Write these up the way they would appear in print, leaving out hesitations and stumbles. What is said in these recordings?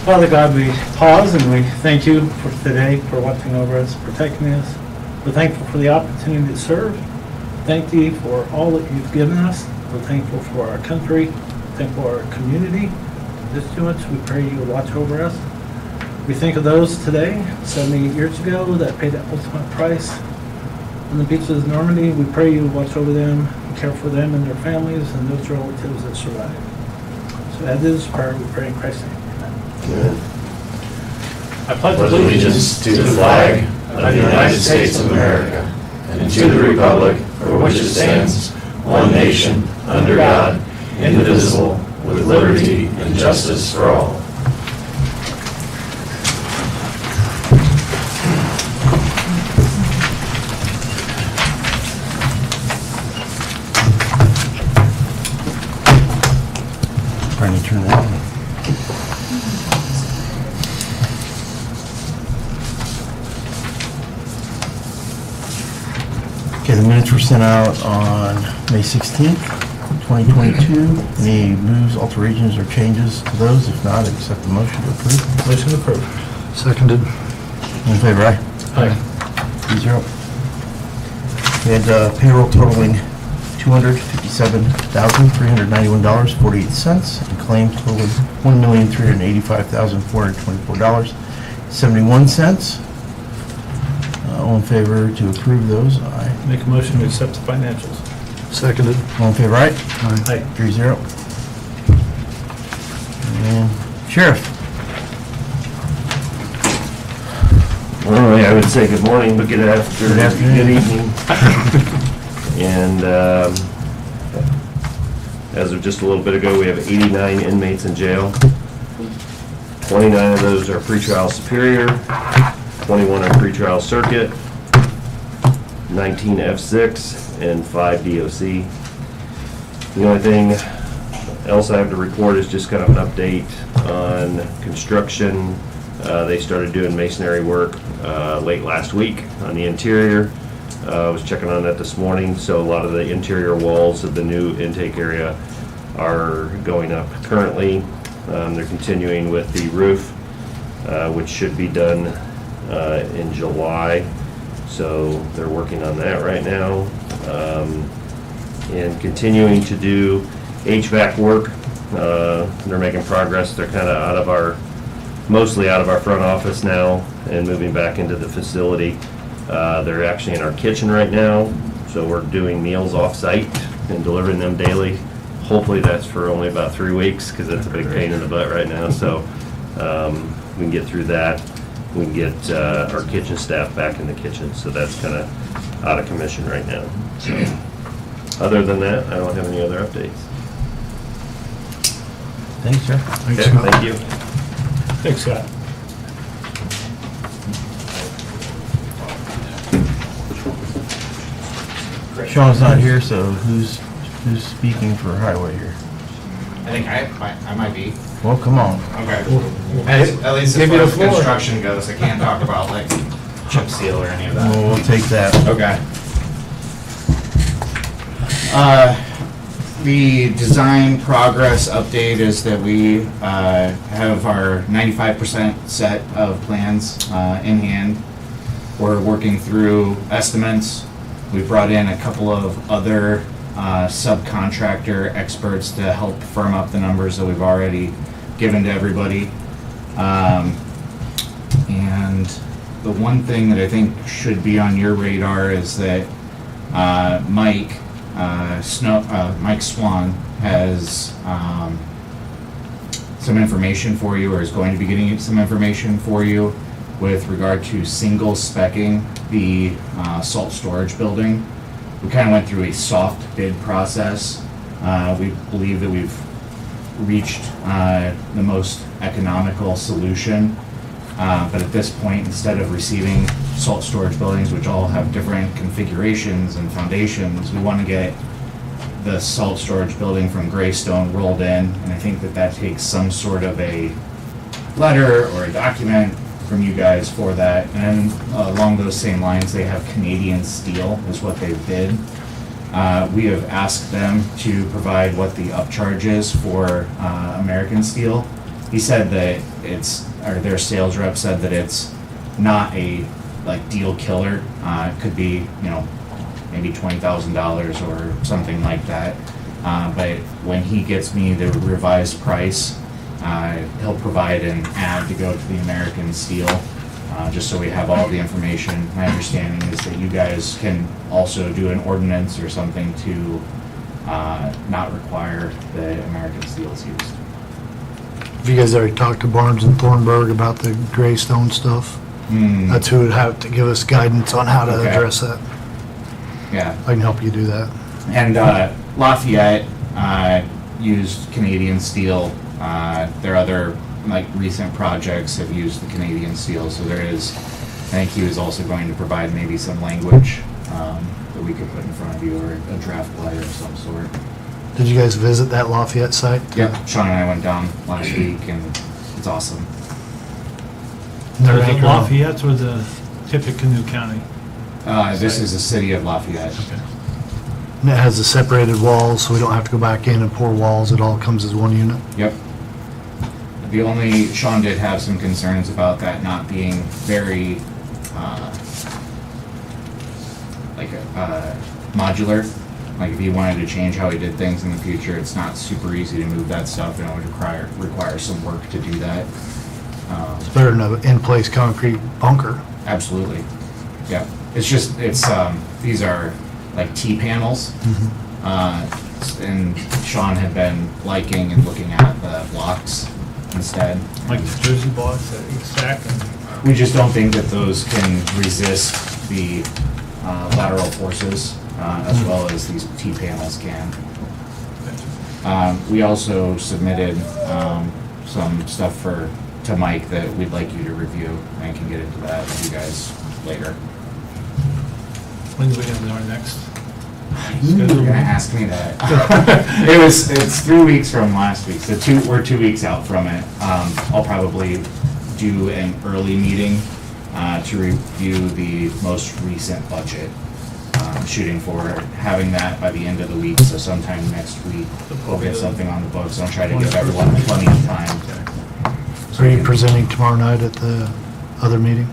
Father God, we pause and we thank you for today, for watching over us, protecting us. We're thankful for the opportunity to serve. Thank you for all that you've given us. We're thankful for our country, thankful for our community, constituents. We pray you would watch over us. We think of those today, 78 years ago, that paid the ultimate price on the beaches of Normandy. We pray you would watch over them, care for them and their families and those relatives that survived. So as this prayer, we pray in Christ's name. Amen. I pledge allegiance to the flag of the United States of America and to the republic for which it stands, one nation, under God, indivisible, with liberty and justice for all. Trying to turn that on. Okay, the minutes were sent out on May 16th, 2022. Any moves, alterations, or changes to those? If not, accept the motion to approve. Motion approved. Seconded. All in favor, aye? Aye. 3-0. We had payroll totaling $257,391.48 and claims totaling $1,385,424.71. All in favor to approve those? Aye. Make a motion to accept the financials. Seconded. All in favor, aye? Aye. 3-0. And Sheriff. Well, I would say good morning, but good afternoon. Good evening. And as of just a little bit ago, we have 89 inmates in jail. 29 of those are pretrial superior, 21 are pretrial circuit, 19 F6, and 5 DOC. The only thing else I have to report is just kind of an update on construction. They started doing masonry work late last week on the interior. I was checking on that this morning, so a lot of the interior walls of the new intake area are going up currently. They're continuing with the roof, which should be done in July, so they're working on that right now. And continuing to do HVAC work. They're making progress. They're kind of mostly out of our front office now and moving back into the facility. They're actually in our kitchen right now, so we're doing meals off-site and delivering them daily. Hopefully that's for only about 3 weeks, because that's a big pain in the butt right now. So we can get through that. We can get our kitchen staff back in the kitchen, so that's kind of out of commission right now. So other than that, I don't have any other updates. Thanks, sir. Thanks, Okay, Scott. thank you. Thanks, Scott. Sean's not here, so who's speaking for highway here? I think I might be. Well, come on. Okay. At least as far as construction goes, I can't talk about like chip seal or any of that. We'll take that. Okay. The design progress update is that we have our 95% set of plans in hand. We're working through estimates. We brought in a couple of other subcontractor experts to help firm up the numbers that we've already given to everybody. And the one thing that I think should be on your radar is that Mike Swan has some information for you, or is going to be getting some information for you with regard to single specking the salt storage building. We kind of went through a soft bid process. We believe that we've reached the most economical solution. But at this point, instead of receiving salt storage buildings, which all have different configurations and foundations, we want to get the salt storage building from Greystone rolled in. And I think that that takes some sort of a letter or a document from you guys for that. And along those same lines, they have Canadian steel is what they bid. We have asked them to provide what the upcharge is for American steel. he said that their sales rep said that it's not a deal killer. It could be, maybe $20,000 or something like that. But when he gets me the revised price, he'll provide an ad to go to the American Steel, just so we have all the information. My understanding is that you guys can also do an ordinance or something to not require the American Steels used. Have you guys already talked to Barnes and Thornburg about the gray stone stuff? That's who would have to give us guidance on how to Okay. address that. Yeah. I can help you do that. And Lafayette used Canadian steel. Their other recent projects have used the Canadian steel. So I think he was also going to provide maybe some language that we could put in front of you, or a draft letter of some sort. Did you guys visit that Lafayette site? Yep. Sean and I went down last week, and it's awesome. They're Was it anchored- Lafayette or the Tippecanoe County? This is the city of Lafayette. And it has the separated walls, so we don't have to go back in and pour walls. It all comes as one unit. Yep. Sean did have some concerns about that not being very, modular. Like if he wanted to change how he did things in the future, it's not super easy to move that stuff, and it would require some work to do that. It's better than an in-place concrete bunker. Absolutely. Yeah. These are like T-panels. And Sean had been liking and looking at the blocks instead. Like the Jersey blocks that you stack and We just don't think that those can resist the lateral forces as well as these T-panels can. We also submitted some stuff to Mike that we'd like you to review, and can get into that with you guys later. when do we have our next? You're gonna ask me that. It's 3 weeks from last week, so we're 2 weeks out from it. I'll probably do an early meeting to review the most recent budget. Shooting for having that by the end of the week, so sometime next week we'll get something on the books. I'll try to give everyone plenty of time. So are you presenting tomorrow night at the other meeting?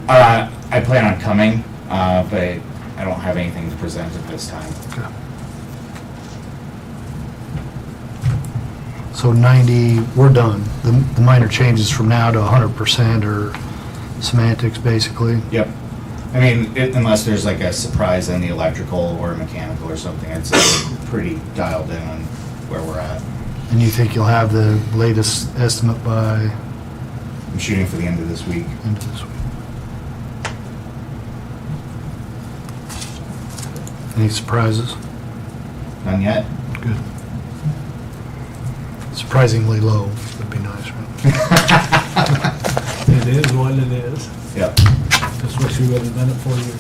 I plan on coming, but I don't have anything to present at this time. Okay. So 90, we're done. The minor changes from now to 100% are semantics, basically. Yep. I mean, unless there's like a surprise in the electrical or mechanical or something, I'd say we're pretty dialed in on where we're at. And you think you'll have the latest estimate by I'm shooting for the end of this week. end of this week? Any surprises? None yet? Good. Surprisingly low would be nice, right? It is what it is. Yep. Just wish we would have done it for you.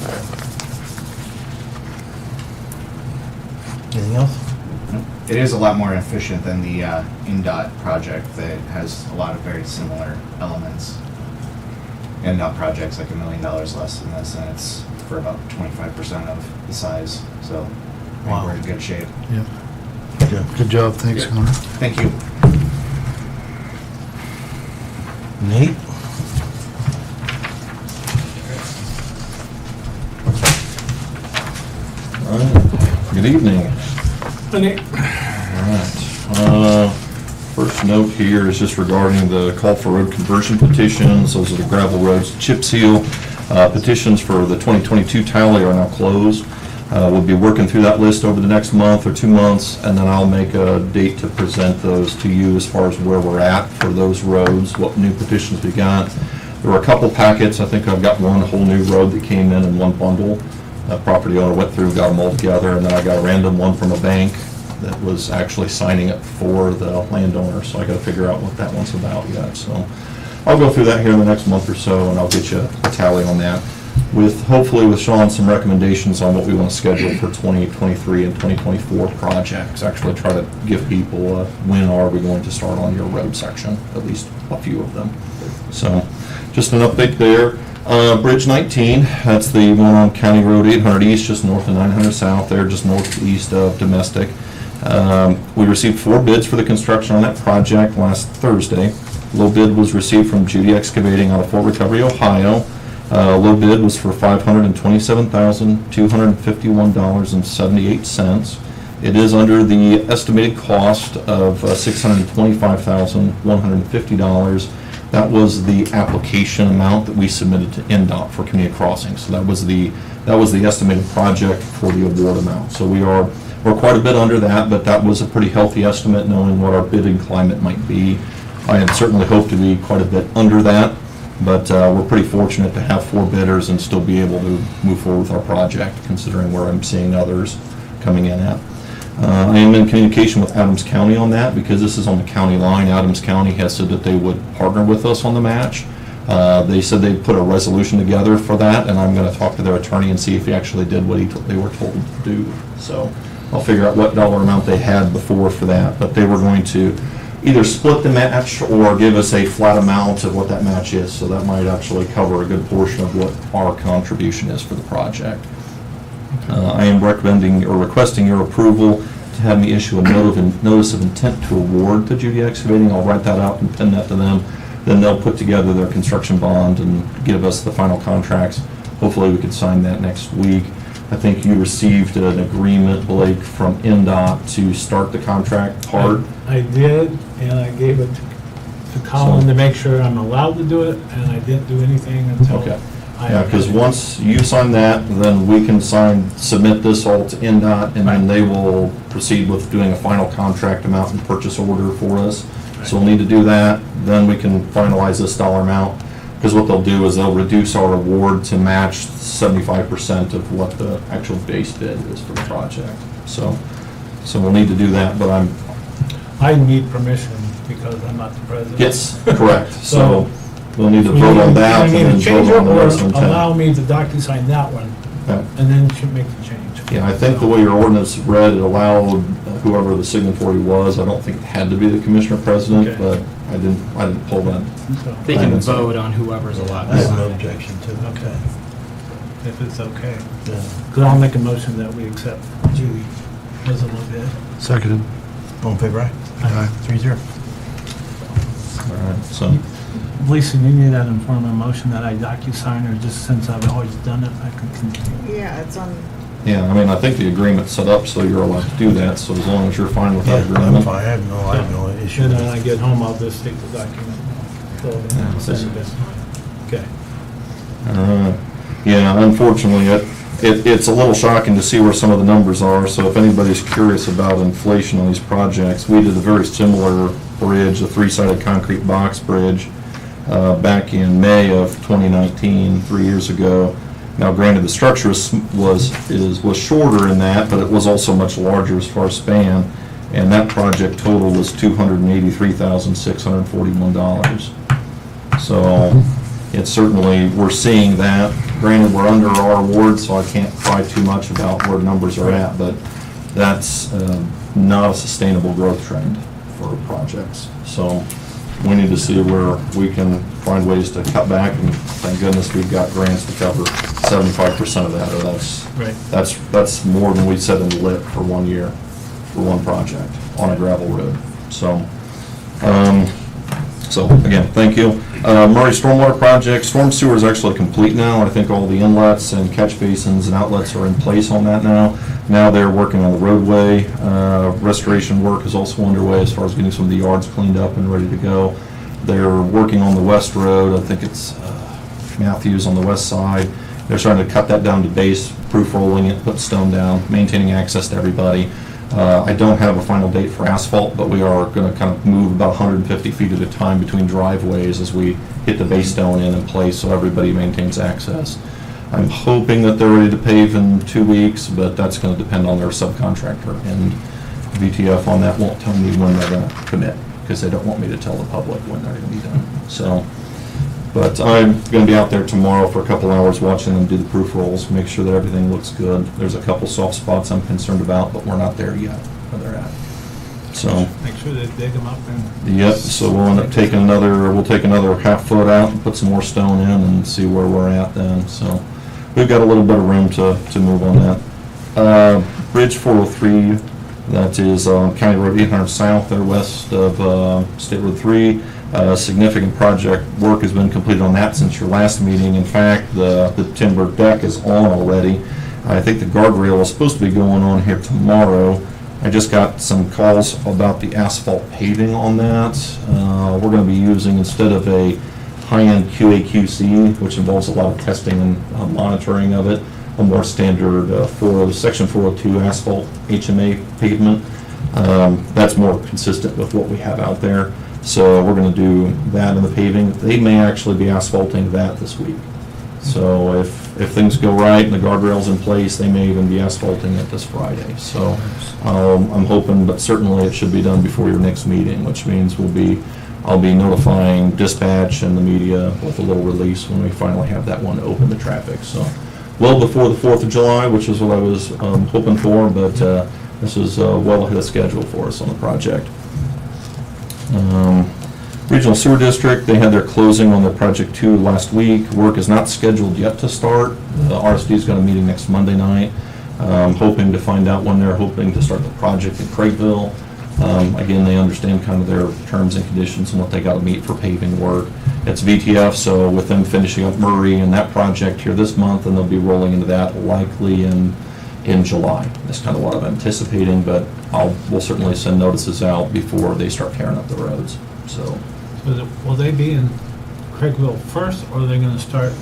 Anything else? It is a lot more efficient than the NDOT project that has a lot of very similar elements. NDOT project's like $1 million less than this, and it's for about 25% of the size, so I think Wow. we're in good shape. Yep. Good. Good job, thanks, Yeah. Connor. Thank you. Nate? All right. Good evening. Nick, All right. First note here is just regarding the call for road conversion petitions. Those are the gravel roads, chip seal. Petitions for the 2022 tally are now closed. We'll be working through that list over the next month or 2 months, and then I'll make a date to present those to you as far as where we're at for those roads, what new petitions we got. There were a couple packets. I think I've got one whole new road that came in one bundle. A property owner went through, got them all together, and then I got a random one from a bank that was actually signing it for the landowner, so I gotta figure out what that one's about yet. So I'll go through that here in the next month or so, and I'll get you a tally on that, with, hopefully with Sean, some recommendations on what we want to schedule for 2023 and 2024 projects. Actually try to give people when are we going to start on your road section, at least a few of them. So just an update there. Bridge 19, that's the one on County Road 800 East, just north of 900 South there, just northeast of Domestic. We received 4 bids for the construction on that project last Thursday. Low bid was received from Judy Excavating out of Fort Recovery, Ohio. Low bid was for $527,251.78. It is under the estimated cost of $625,150. That was the application amount that we submitted to NDOT for community crossings. So that was the estimated project for the award amount. So we're quite a bit under that, but that was a pretty healthy estimate knowing what our bidding climate might be. I had certainly hoped to be quite a bit under that, but we're pretty fortunate to have 4 bidders and still be able to move forward with our project, considering where I'm seeing others coming in at. I am in communication with Adams County on that because this is on the county line. Adams County has said that they would partner with us on the match. They said they'd put a resolution together for that, and I'm going to talk to their attorney and see if he actually did what they were told to do. So I'll figure out what dollar amount they had before for that, but they were going to either split the match or give us a flat amount of what that match is, so that might actually cover a good portion of what our contribution is for the project. I am recommending or requesting your approval to have me issue a notice of intent to award to Judy Excavating. I'll write that out and pin that to them. Then they'll put together their construction bond and give us the final contracts. Hopefully we could sign that next week. I think you received an agreement, Blake, from NDOT to start the contract part. I did, and I gave it to Colin to make sure I'm allowed to do it, and I didn't do anything until Okay. I... Yeah, because once you sign that, then we can submit this all to NDOT, and then they will proceed with doing a final contract amount and purchase order for us. So we'll need to do that, then we can finalize this dollar amount, because what they'll do is they'll reduce our award to match 75% of what the actual base bid is for the project. So we'll need to do that, but I need permission because I'm not the president. yes, correct. So we'll need to vote on that and We then need to change vote it on the or rest of allow the me to DocuSign that one, Okay. and then you should make the change. Yeah, I think the way your ordinance read, it allowed whoever the signatory was. I don't think it had to be the commissioner president, Okay. but I didn't pull that. So, They can vote on whoever's allowed I to have no sign. objection to that. Okay. If it's okay. Yeah. Because I'll make a motion that we accept Judy as a low bid. Seconded. All in favor, aye? Aye. 3-0. All right, so, Lisa, you need that in form of a motion that I DocuSign, or just since I've always done it, I can continue? Yeah, it's on, yeah, I mean, I think the agreement's set up so you're allowed to do that, so as long as you're fine with Yeah, that I'm agreement. fine, I have no issue. And with then when I it. get home, I'll just take the document. Yeah, Send it. Okay. Yeah, unfortunately, it's a little shocking to see where some of the numbers are, so if anybody's curious about inflation on these projects, we did a very similar bridge, a 3-sided concrete box bridge, back in May of 2019, 3 years ago. Now granted, the structure was shorter in that, but it was also much larger as far as span, and that project total was $283,641. So it's certainly, we're seeing that. Granted, we're under our award, so I can't cry too much about where numbers are at, but that's not a sustainable growth trend for projects. So we need to see where we can find ways to cut back, and thank goodness we've got grants to cover 75% of that, or Right. that's more than we set in the lit for 1 year, for one project on a gravel road. So again, thank you. Murray Stormwater Project, storm sewer is actually complete now. I think all the inlets and catch basins and outlets are in place on that now. Now they're working on the roadway. Restoration work is also underway as far as getting some of the yards cleaned up and ready to go. They're working on the west road. I think it's Matthews on the west side. They're starting to cut that down to base, proof rolling it, put stone down, maintaining access to everybody. I don't have a final date for asphalt, but we are going to kind of move about 150 feet at a time between driveways as we get the base stone in place so everybody maintains access. I'm hoping that they're ready to pave in 2 weeks, but that's going to depend on their subcontractor. And VTF on that won't tell me when they're going to commit, because they don't want me to tell the public when they're going to be done. So, but I'm going to be out there tomorrow for a couple hours watching them do the proof rolls, make sure that everything looks good. There's a couple soft spots I'm concerned about, but we're not there yet where they're at. So, Make sure they dig them up and... yep, so we'll end up taking we'll take another half foot out and put some more stone in and see where we're at then. So we've got a little bit of room to move on that. Bridge 403, that is County Road 800 South, there west of State Road 3. Significant project work has been completed on that since your last meeting. In fact, the timber deck is on already. I think the guardrail is supposed to be going on here tomorrow. I just got some calls about the asphalt paving on that. We're going to be using, instead of a high-end QA/QC, which involves a lot of testing and monitoring of it, a more standard Section 402 asphalt HMA pavement. That's more consistent with what we have out there. So we're going to do that in the paving. They may actually be asphalting that this week. So if things go right and the guardrail's in place, they may even be asphalting it this Friday. So I'm hoping, but certainly it should be done before your next meeting, which means I'll be notifying dispatch and the media with a little release when we finally have that one open to traffic. So well before the 4th of July, which is what I was hoping for, but this is well ahead of schedule for us on the project. Regional Sewer District, they had their closing on their Project 2 last week. Work is not scheduled yet to start. The RSD's got a meeting next Monday night. Hoping to find out when they're hoping to start the project in Craigville. Again, they understand kind of their terms and conditions and what they got to meet for paving work. It's VTF, so with them finishing up Murray and that project here this month, and they'll be rolling into that likely in July. That's kind of what I'm anticipating, but we'll certainly send notices out before they start tearing up the roads. So Will they be in Craigville first, or are they gonna start?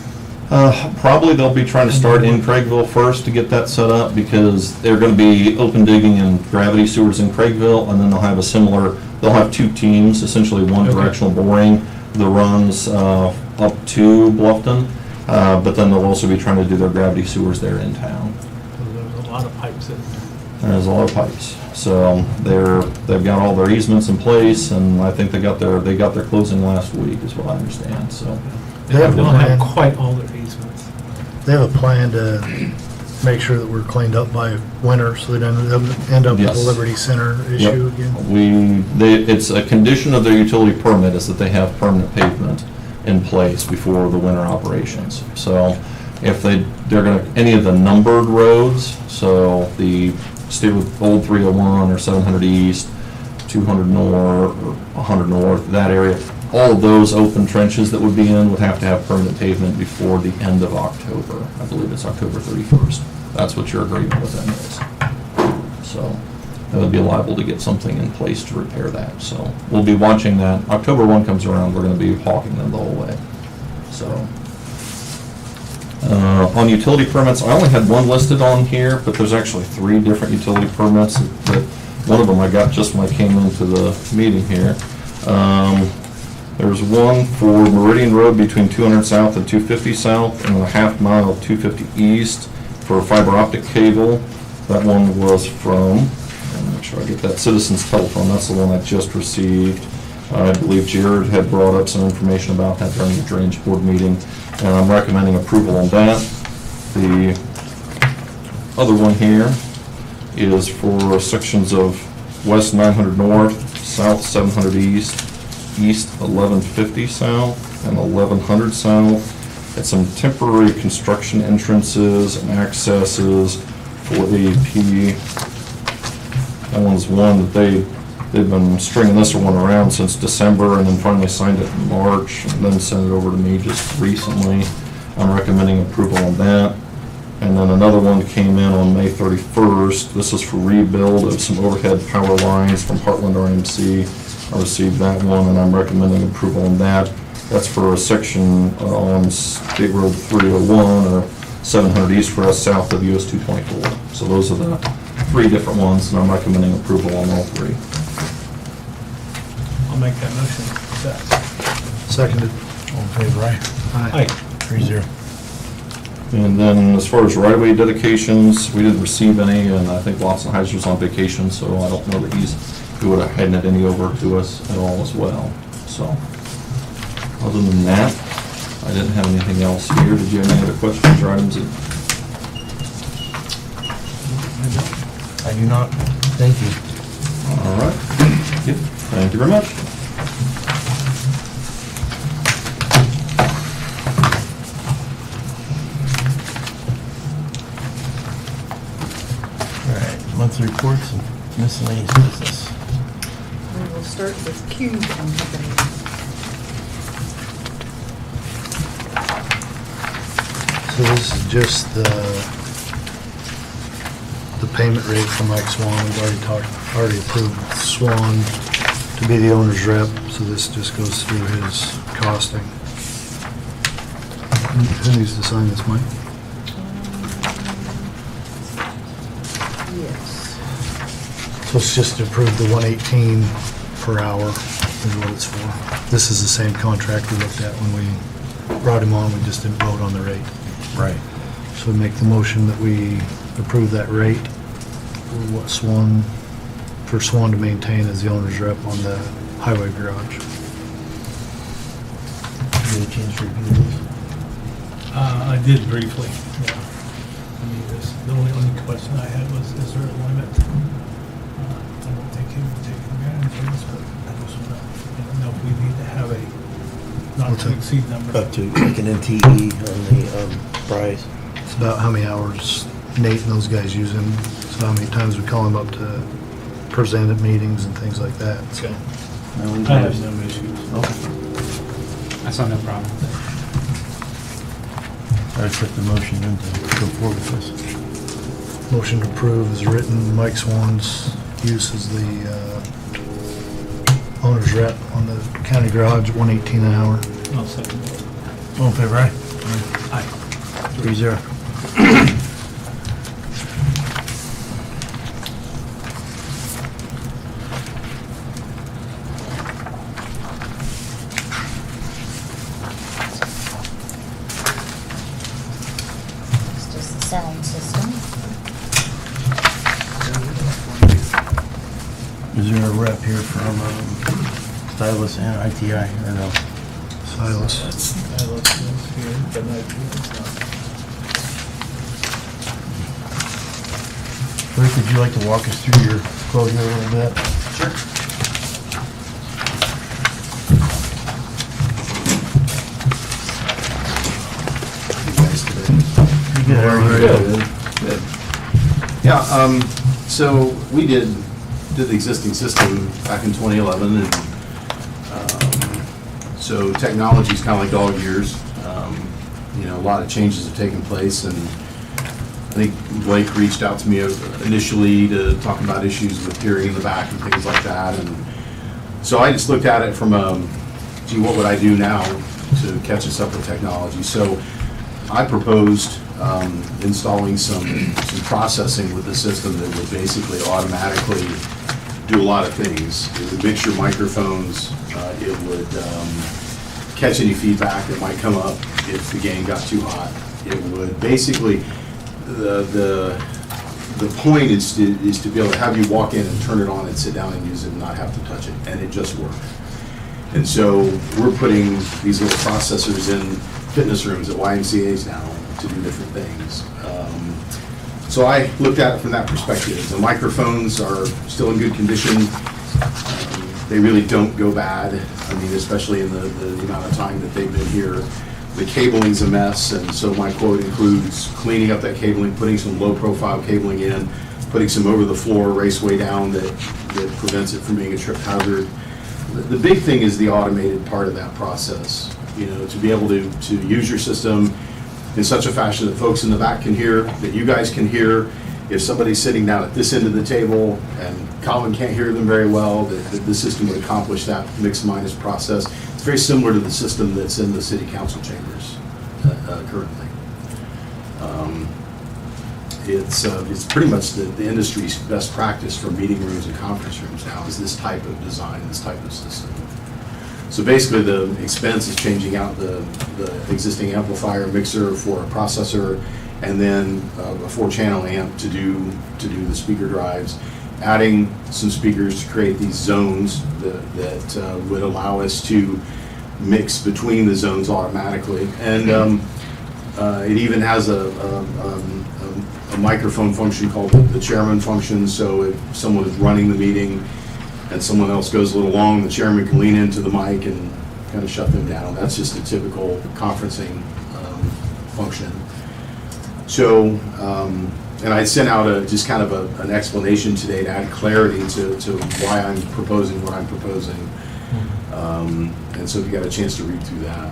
probably they'll be trying to start in Craigville first to get that set up, because they're going to be open digging and gravity sewers in Craigville, and then they'll have two teams, essentially one Okay. directional boring that runs up to Bluffton, but then they'll also be trying to do their gravity sewers there in town. There's a lot of pipes in there. There's a lot of pipes. So they've got all their easements in place, and I think they got their closing last week, is what I understand, so. They have They a don't have plan, quite all their easements. they have a plan to make sure that we're cleaned up by winter, so they don't end up with Yes. the Liberty Center issue again. It's a condition of their utility permit is that they have permanent pavement in place before the winter operations. So if they're gonna, any of the numbered roads, so the old 301 or 700 East, 200 North, or 100 North, that area, all of those open trenches that would be in would have to have permanent pavement before the end of October. I believe it's October 31st. That's what your agreement with them is. So that would be liable to get something in place to repair that. So we'll be watching that. October 1 comes around, we're going to be hawking them the whole way. So on utility permits, I only had one listed on here, but there's actually 3 different utility permits. That one of them I got just when I came into the meeting here. There's one for Meridian Road between 200 South and 250 South, and a half mile of 250 East for a fiber optic cable. That one was from, I'll make sure I get that, Citizens Telephone. That's the one I just received. I believe Jared had brought up some information about that during the Drainage Board meeting, and I'm recommending approval on that. The other one here is for sections of West 900 North, South 700 East, East 1150 South, and 1100 South. It's some temporary construction entrances and accesses for AP. That one's one that they've been stringing this one around since December, and then finally signed it in March, and then sent it over to me just recently. I'm recommending approval on that. And then another one came in on May 31st. This is for rebuild of some overhead power lines from Heartland RMC. I received that one, and I'm recommending approval on that. That's for a section on State Road 301 or 700 East for us south of US 224. So those are the 3 different ones, and I'm recommending approval on all 3. I'll make that motion. Seconded. All in favor, aye? Aye. 3-0. And then as far as right-of-way dedications, we didn't receive any, and I think Heiser's on vacation, so I don't know that he would have handed any over to us at all as well. So, other than that, I didn't have anything else here. Did you have any other questions or items? I do not. Thank you. All right. Yep. Thank you very much. All right, monthly reports and miscellaneous business. We will start with Q Company. So this is just the payment rate for Mike Swan. We've already approved Swan to be the owner's rep, so this just goes through his costing. Who needs to sign this, Mike? Yes. So it's just to approve the 118 per hour is what it's for. This is the same contract we looked at when we brought him on, we just didn't vote on the rate. Right. So we make the motion that we approve that rate for Swan to maintain as the owner's rep on the highway garage. Get a chance to review this? I did briefly, yeah. I mean, the only question I had was, is there a limit? I don't think he would take advantage of this, but I just want to know if we need to have a not to exceed number. Up to like an NTE on the price. It's about how many hours Nate and those guys use him, so how many times we call him up to present at meetings and things like that, so. I have no issues. Okay. I saw no problem. I accept the motion then to go forward with this. Motion to approve is written, Mike Swan's use as the owner's rep on the county garage, 118 an hour. I'll second it. All in favor, aye? Aye. 3-0. It's just the sound system. Is there a rep here from Stylus and ITI, or no? Silas. I looked this here, but I think it's not. Rick, would you like to walk us through your quote here a little bit? Sure. You good, how are you? Good. Yeah, so we did the existing system back in 2011, and so technology's kind of like dog years. You know, a lot of changes have taken place, and I think Blake reached out to me initially to talk about issues with hearing in the back and things like that, and so I just looked at it from gee, what would I do now to catch us up with technology? So I proposed installing some processing with the system that would basically automatically do a lot of things. It would mix your microphones. It would catch any feedback that might come up if the gain got too hot. It would basically, the point is to be able to have you walk in and turn it on and sit down and use it and not have to touch it, and it just worked. And so we're putting these little processors in fitness rooms at YMCA's now to do different things. So I looked at it from that perspective. The microphones are still in good condition. They really don't go bad. I mean, especially in the amount of time that they've been here. The cabling's a mess, and so my quote includes cleaning up that cabling, putting some low-profile cabling in, putting some over-the-floor raceway down that prevents it from being a trip hazard. The big thing is the automated part of that process. You know, to be able to use your system in such a fashion that folks in the back can hear, that you guys can hear. If somebody's sitting down at this end of the table and Colin can't hear them very well, that the system would accomplish that mix-minus process. It's very similar to the system that's in the city council chambers currently. It's pretty much the industry's best practice for meeting rooms and conference rooms now is this type of design, this type of system. So basically the expense is changing out the existing amplifier mixer for a processor, and then a 4-channel amp to do the speaker drives, adding some speakers to create these zones that would allow us to mix between the zones automatically. And it even has a microphone function called the chairman function, so if someone is running the meeting and someone else goes a little long, the chairman can lean into the mic and kind of shut them down. That's just a typical conferencing function. So, and I sent out just kind of an explanation today to add clarity to why I'm proposing what I'm proposing. And so if you got a chance to read through that.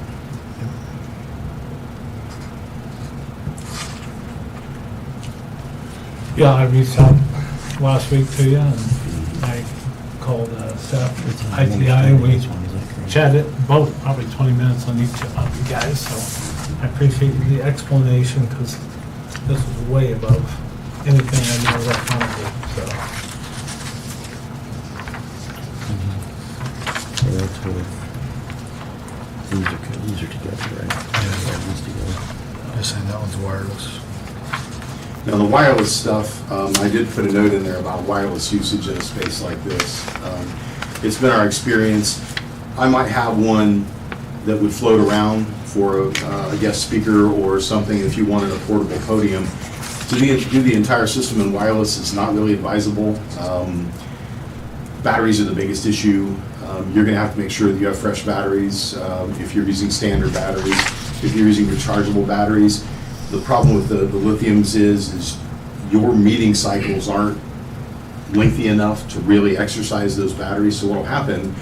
Yeah, I reached out last week to you, and I called Seth, ITI, and we chatted both probably 20 minutes on each of you guys, so I appreciate the explanation, because this is way above anything I know electronically, so. These are together, right? Yeah, these together. Just saying that one's wireless. Now, the wireless stuff, I did put a note in there about wireless usage in a space like this. It's been our experience, I might have one that would float around for a guest speaker or something if you wanted a portable podium. To do the entire system in wireless is not really advisable. Batteries are the biggest issue. You're gonna have to make sure that you have fresh batteries, if you're using standard batteries, if you're using rechargeable batteries. The problem with the lithiums is your meeting cycles aren't lengthy enough to really exercise those batteries. So what'll happen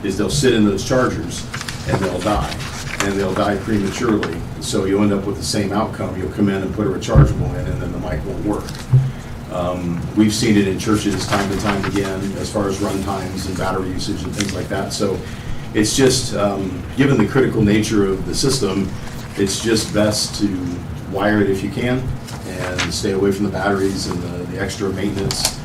is they'll sit in those chargers and they'll die, and they'll die prematurely. So you'll end up with the same outcome. You'll come in and put a rechargeable in, and then the mic won't work. We've seen it in churches time and time again, as far as run times and battery usage and things like that. So it's just, given the critical nature of the system, it's just best to wire it if you can, and stay away from the batteries and the extra maintenance.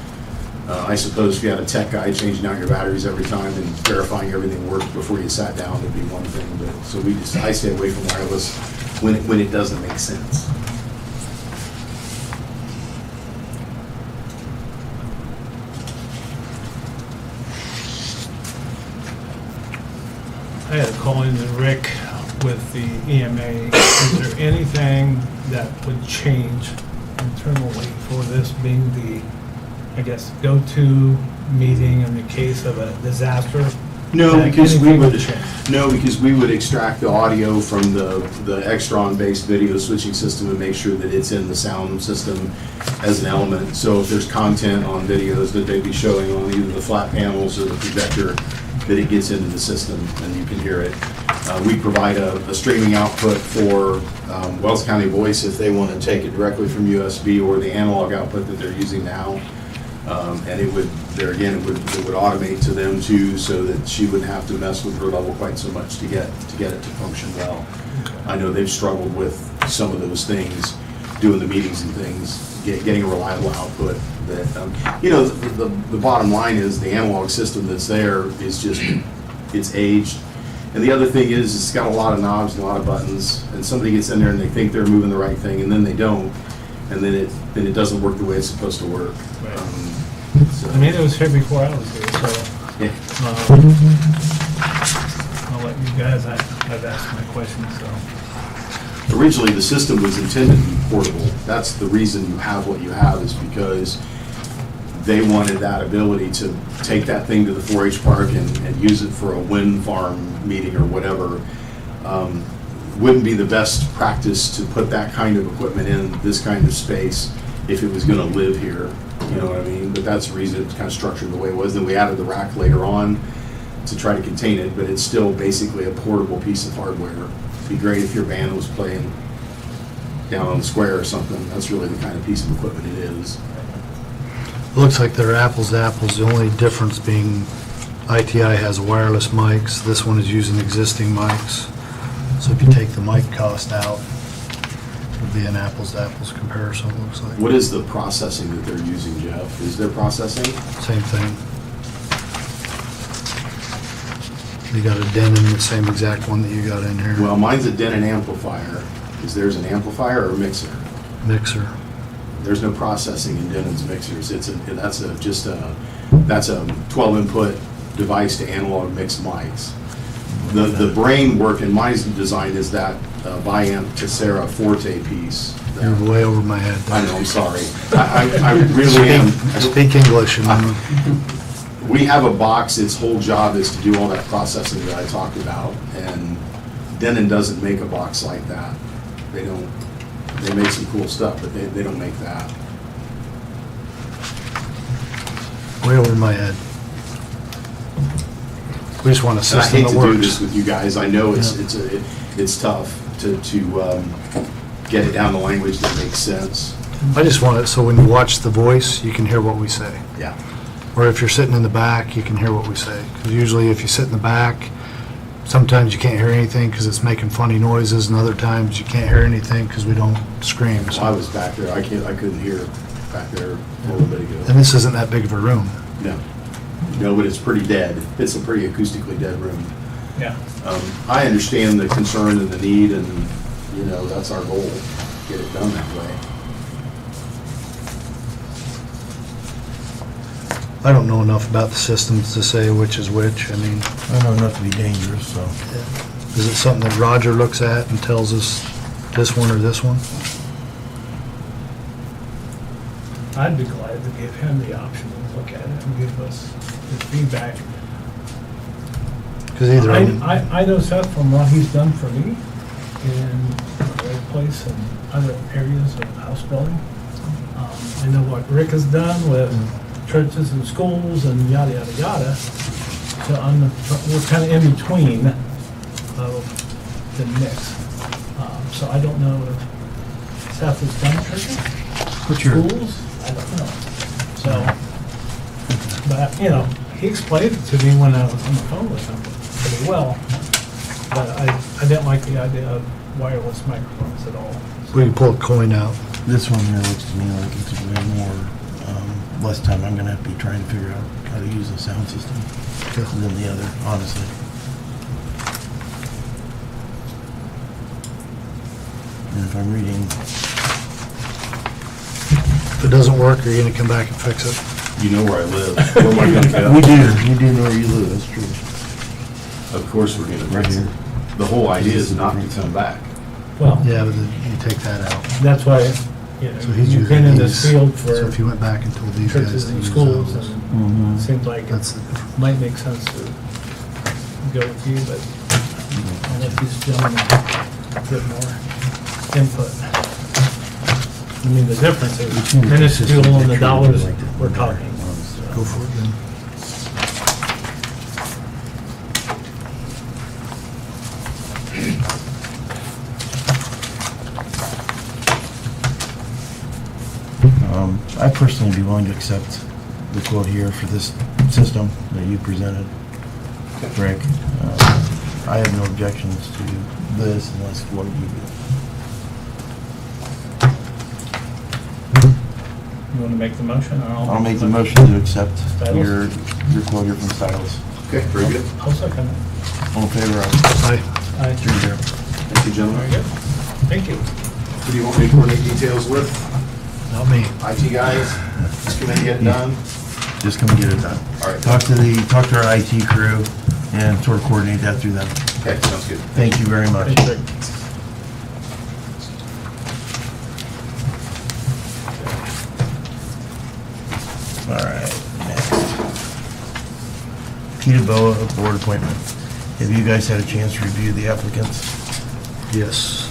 I suppose if you had a tech guy changing out your batteries every time and verifying everything worked before you sat down would be one thing, but, so I stay away from wireless when it doesn't make sense. I had a call in to Rick with the EMA. Is there anything that would change internally for this being the, I guess, go-to meeting in the case of a disaster? No, That because we anything would, change? no, because we would extract the audio from the Extron-based video switching system and make sure that it's in the sound system as an element. So if there's content on videos that they'd be showing on either the flat panels or the projector, that it gets into the system and you can hear it. We provide a streaming output for Wells County Voice if they want to take it directly from USB or the analog output that they're using now. And it would, there again, it would automate to them too, so that she wouldn't have to mess with her level quite so much to get it to function well. I know they've struggled with some of those things, doing the meetings and things, getting a reliable output. That the bottom line is the analog system that's there is just, it's aged. And the other thing is, it's got a lot of knobs and a lot of buttons, and somebody gets in there and they think they're moving the right thing, and then they don't, and then it doesn't work the way it's supposed to work. Right. So- I mean, it was here before I was here, so Yeah. I'll let you guys, I've asked my questions, so. Originally, the system was intended to be portable. That's the reason you have what you have, is because they wanted that ability to take that thing to the 4-H park and use it for a wind farm meeting or whatever. Wouldn't be the best practice to put that kind of equipment in this kind of space if it was gonna live here, you know what I mean? But that's the reason it's kind of structured the way it was. Then we added the rack later on to try to contain it, but it's still basically a portable piece of hardware. It'd be great if your band was playing down on the square or something. That's really the kind of piece of equipment it is. It looks like they're apples to apples, the only difference being ITI has wireless mics, this one is using existing mics. So if you take the mic cost out, it would be an apples to apples comparison, it looks like. What is the processing that they're using, Jeff? Is there processing? Same thing. You got a Denon, the same exact one that you got in here. Well, mine's a Denon amplifier. Is theirs an amplifier or a mixer? Mixer. There's no processing in Denon's mixers. That's a 12 input device to analog mixed mics. The brain work in my design is that Biamp Tessera Forte piece. You're way over my head. I know, I'm sorry. I really am. Speak English. And We have a box, its whole job is to do all that processing that I talked about, and Denon doesn't make a box like that. They don't. They make some cool stuff, but they don't make that. way over my head. We just want a And I system hate that to do works. this with you guys. I know it's tough to get it down to language that makes sense. I just want it so when you watch The Voice, you can hear what we say. Yeah. Or if you're sitting in the back, you can hear what we say. Because usually if you sit in the back, sometimes you can't hear anything because it's making funny noises, and other times you can't hear anything because we don't scream. I was back there, I couldn't hear back there a little bit ago. And this isn't that big of a room. No. No, but it's pretty dead. It's a pretty acoustically dead room. Yeah. I understand the concern and the need, and, you know, that's our goal, get it done that way. I don't know enough about the systems to say which is which. I mean, I know enough to be dangerous, so. is it something that Roger looks at and tells us this one or this one? I'd be glad to give him the option to look at it and give us his feedback. Because either, I know Seth from what he's done for me in the Red Place and other areas of house building. I know what Rick has done with churches and schools and yada, yada, yada. So we're kind of in between of the mix. So I don't know if Seth has done churches, What's your, schools, I don't know. So, but, you know, he explained it to me when I was on the phone with him pretty well. But I didn't like the idea of wireless microphones at all. we can pull a coin out. this one here looks to me like it's way more, less time I'm gonna have to be trying to figure out how to use the sound system than the other, honestly. And if I'm reading, If it doesn't work, are you gonna come back and fix it? You know where I live. Where am I gonna go? we do know where you live, that's true. Of course we're gonna Right fix it. here. The whole idea is not to come back. Well, Yeah, but then you take that out. that's why, you know, So he's you've been using in this these. field So for if you went back and told these guys churches to and use schools, those, and it seems like that's it the difference. might make sense to go with you, but I'll let these gentlemen get more input. I mean, the difference is minuscule in the dollars we're talking. Go for it then. I personally be willing to accept the quote here for this system that you presented, Rick. I have no objections to this unless what you do. You want to make the motion, or I'll make the motion to accept your quote here from Styles. Okay, very good. I'll second it. All in favor of Aye. Aye. 3-0. Thank you, gentlemen. Very good. Thank you. Who do you want me to coordinate details with? Not me. IT guys? Just come in and get it done? Just come and get it done. All right. Talk to our IT crew and sort of coordinate that through them. Okay, sounds good. Thank you very much. Thanks, Rick. All right, next. Peter Boa, board appointment. Have you guys had a chance to review the applicants? Yes.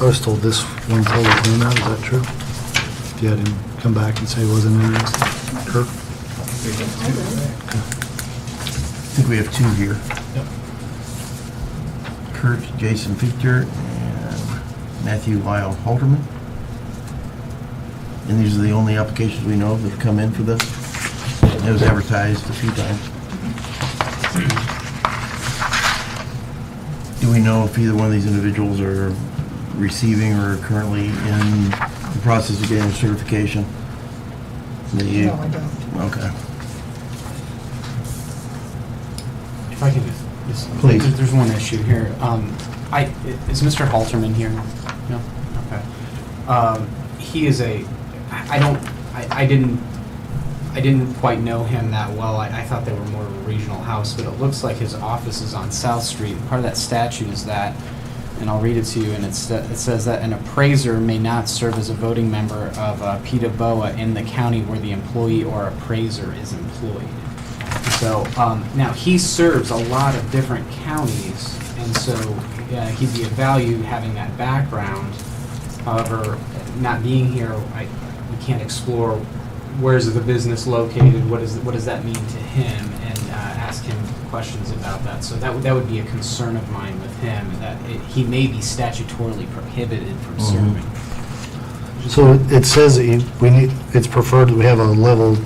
I was told this one told was in out, is that true? If you had him come back and say he wasn't interested. Kirk? I think we have two here. Yep. Kurt Jason Fichter and Matthew Lyle Halterman. And these are the only applications we know of that have come in for this. It was advertised a few times. Do we know if either one of these individuals are receiving or currently in the process of getting a certification? No, I don't. Okay. If I can just, Please. there's one issue here. Is Mr. Halterman here? No? Okay. He is I didn't quite know him that well. I thought they were more of a regional house, but it looks like his office is on South Street. Part of that statute is that, and I'll read it to you, and it says that an appraiser may not serve as a voting member of PETA BOA in the county where the employee or appraiser is employed. So now he serves a lot of different counties, and so he'd be of value having that background. However, not being here, we can't explore where's the business located, what does that mean to him, and ask him questions about that. So that would be a concern of mine with him, that he may be statutorily prohibited from serving. So it says that it's preferred that we have a level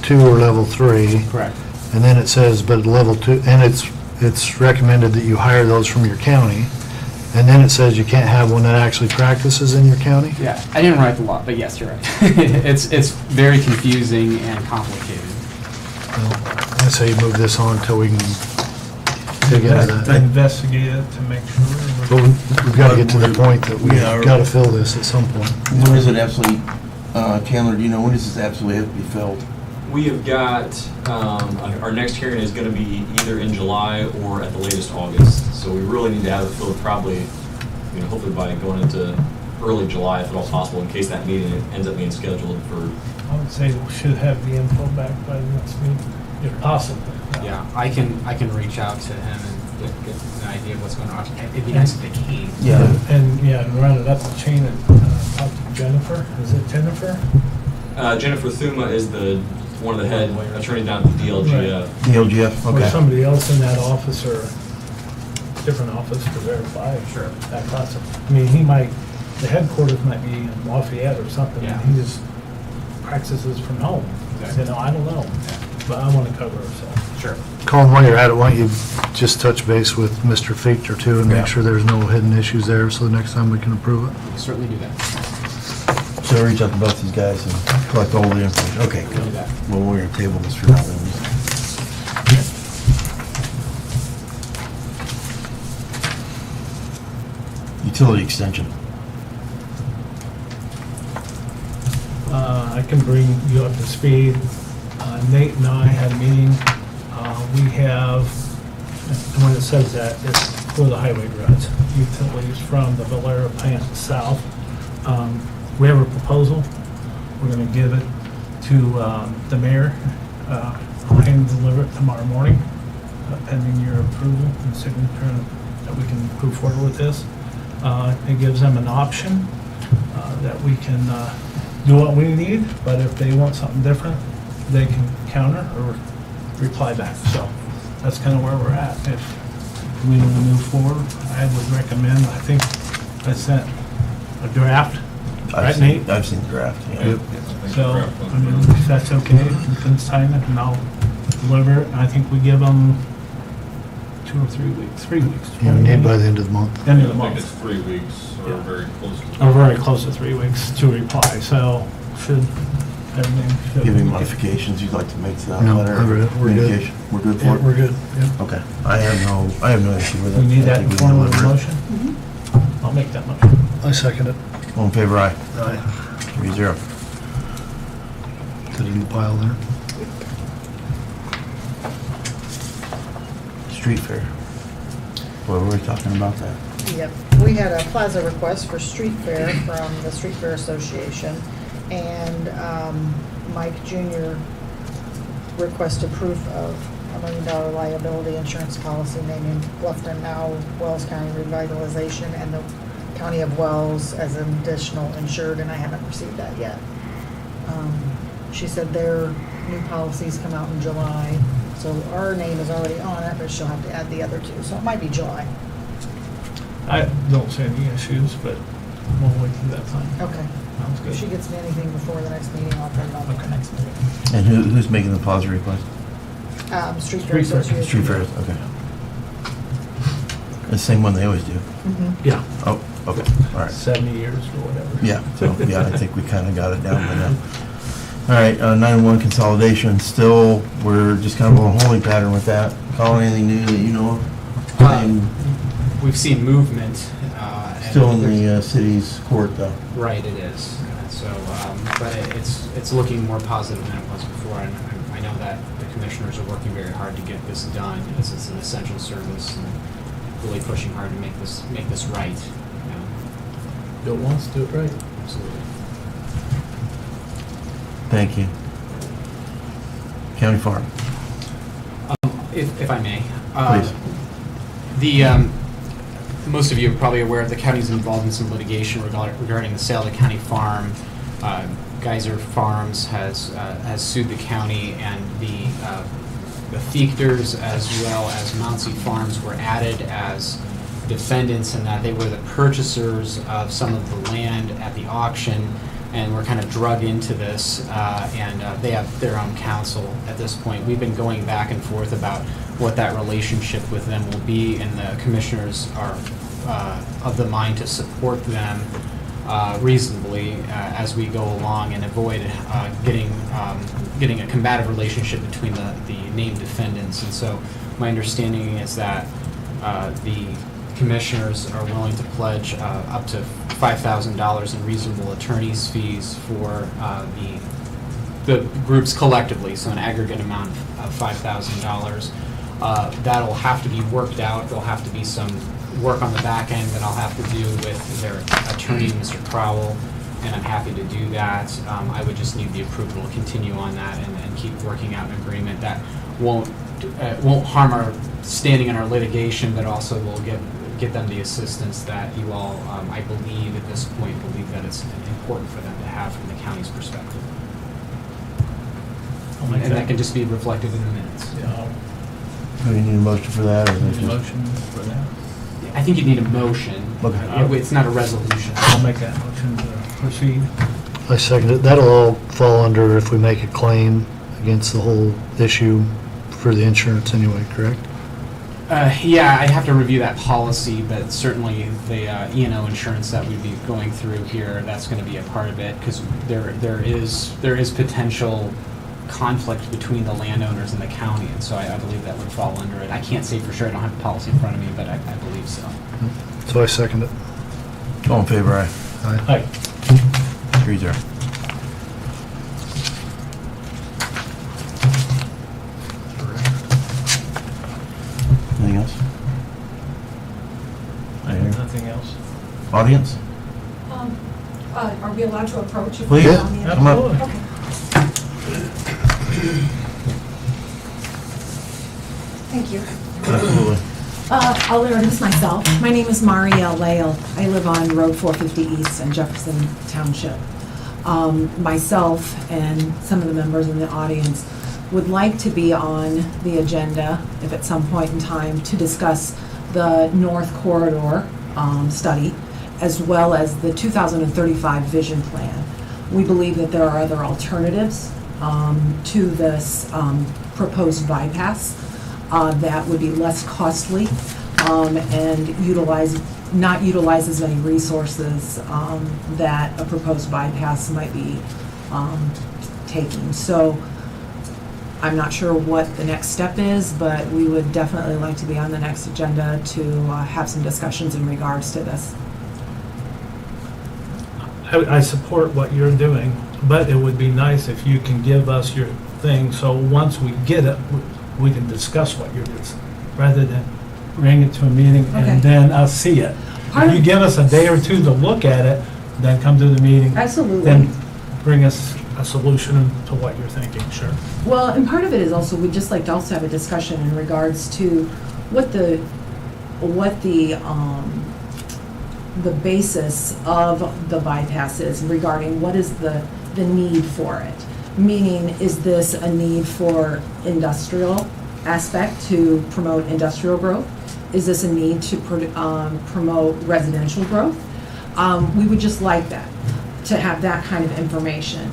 2 or level 3. Correct. And then it says, but level 2, and it's recommended that you hire those from your county. And then it says you can't have one that actually practices in your county? Yeah, I didn't write the law, but yes, you're right. It's very confusing and complicated. Well, I say you move this on until we can dig into that. Investigate it to make sure. But we've got to get to the point that we've Yeah, got to fill this at some point. When is it absolutely, Chandler, do you know, when does this absolutely have to be filled? We have got, our next hearing is gonna be either in July or at the latest August. So we really need to have it filled probably, hopefully by going into early July, if at all possible, in case that meeting ends up being scheduled for. I would say we should have the info back by the next meeting, if possible. Yeah, I can reach out to him and get an idea of what's going on. It'd be nice if they came. Yeah. And round it up the chain and talk to Jennifer. Is it Jennifer? Jennifer Thuma is one of the head attorneys down at the DLGF. DLGF, Or okay. somebody else in that office or different office to verify. Sure. That possible. I mean, the headquarters might be in Lafayette or something. Yeah. And he just practices from home. Exactly. I don't know. But I want to cover ourselves. Sure. Colin, while you're at it, why don't you just touch base with Mr. Fechter too and Yeah. make sure there's no hidden issues there, so the next time we can approve it. We'll certainly do that. So reach out to both these guys and collect all the information. Okay, We'll do good. that. Well, we're gonna table this for now then. Utility extension. I can bring you up to speed. Nate and I had a meeting. We have, and when it says that, it's for the highway roads, utilities from the Valero plant south. We have a proposal. We're going to give it to the mayor. I'll hand deliver it tomorrow morning, pending your approval and signature that we can move forward with this. It gives them an option that we can do what we need, but if they want something different, they can counter or reply back. So that's kind of where we're at. If we want to move forward, I would recommend, I think I sent a draft, right, Nate? I've seen the draft, yeah. So, I mean, if that's okay, you can sign it and I'll deliver it. And I think we give them 2 or 3 weeks, 3 weeks. You need by the end of the month. End of the I think month. it's 3 weeks, or Yeah. very close to. Or very close to 3 weeks to reply, so everything should. Give me modifications you'd like to make to that No, letter? I read it. We're good. Communication? We're good Yeah, for we're it? good, yeah. Okay. I have no issue with it. We need I that think in we can form of a deliver it. motion? I'll make that motion. I second it. All in favor, aye. Aye. 3-0. Got a new pile there. Street fair. What were we talking about that? Yep, we had a plaza request for street fair from the Street Fair Association, and Mike Jr. requested proof of $1 million liability insurance policy naming Bluffton now Wells County Revitalization and the County of Wells as an additional insured, and I haven't received that yet. She said their new policies come out in July, so our name is already on it, but she'll have to add the other two, so it might be July. I don't see any issues, but we'll wait till that time. Okay. Sounds If she good. gets me anything before the next meeting, I'll put it on for the Okay. next meeting. And who's making the plaza request? Street Fair Street Fair. Association. Street fair, okay. The same one they always do. Mhm. Yeah, Oh, okay, all right. 70 years or whatever. Yeah, so, yeah, I think we kind of got it down by now. All right, 911 consolidation, still, we're just kind of on a holding pattern with that. Colin, anything new that you know of? We've seen movement. and Still in there's- the city's court, though. Right, it is. So, but it's looking more positive than it was before, and I know that the commissioners are working very hard to get this done, as it's an essential service, and really pushing hard to make this right. You know, Do it once, do it right. absolutely. Thank you. County Farm, If I may. please. Most of you are probably aware of the county's involved in some litigation regarding the sale of the county farm. Geyser Farms has sued the county, and the the Fiechters as well as Mounsey Farms were added as defendants, and that they were the purchasers of some of the land at the auction and were kind of drug into this, and they have their own counsel at this point. We've been going back and forth about what that relationship with them will be, and the commissioners are of the mind to support them reasonably as we go along and avoid getting a combative relationship between the named defendants. And so my understanding is that the commissioners are willing to pledge up to $5,000 in reasonable attorney's fees for the groups collectively, so an aggregate amount of $5,000. That'll have to be worked out. There'll have to be some work on the back end that I'll have to do with their attorney, Mr. Crowell, and I'm happy to do that. I would just need the approval to continue on that and keep working out an agreement that won't harm our standing in our litigation, but also will get them the assistance that you all, I believe at this point, believe that it's important for them to have from the county's perspective. And that can just be reflected in the minutes. Yeah, Do we need a motion for that, or is it I'll just? motion for that. I think you need a motion. Okay. It's not a resolution. I'll make that motion to proceed. I second it. That'll all fall under if we make a claim against the whole issue for the insurance anyway, correct? Yeah, I'd have to review that policy, but certainly the E&O insurance that we'd be going through here, that's going to be a part of it, because there is potential conflict between the landowners and the county, and so I believe that would fall under it. I can't say for sure, I don't have the policy in front of me, but I believe so. So I second it. All in favor, aye. Hi. 3-0. Anything else? Anything? Nothing else? Audience? Are we allowed to approach? if Please, we're on the- come up. Absolutely. Okay. Thank you. Absolutely. I'll introduce myself. My name is Marielle Lael. I live on Road 450 East in Jefferson Township. Myself and some of the members in the audience would like to be on the agenda, if at some point in time, to discuss the North Corridor study, as well as the 2035 vision plan. We believe that there are other alternatives to this proposed bypass that would be less costly and not utilize as many resources that a proposed bypass might be taking. So I'm not sure what the next step is, but we would definitely like to be on the next agenda to have some discussions in regards to this. I support what you're doing, but it would be nice if you can give us your thing, so once we get it, we can discuss what you're doing, rather than bring it to a meeting Okay. and then us see it. If you give us a day or two to look at it, then come to the meeting. Absolutely. Then bring us a solution to what you're thinking, sure. Well, and part of it is also, we'd just like to also have a discussion in regards to what the basis of the bypass is regarding what is the need for it. Meaning, is this a need for industrial aspect to promote industrial growth? Is this a need to promote residential growth? We would just like that, to have that kind of information,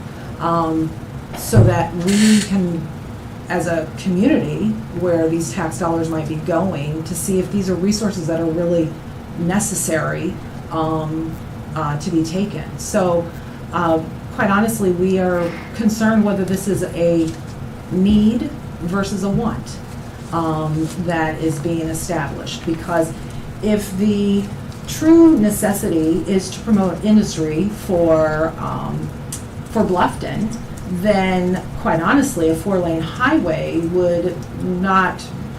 so that we can, as a community, where these tax dollars might be going, to see if these are resources that are really necessary to be taken. So, quite honestly, we are concerned whether this is a need versus a want that is being established. Because if the true necessity is to promote industry for Bluffton, then quite honestly, a 4-lane highway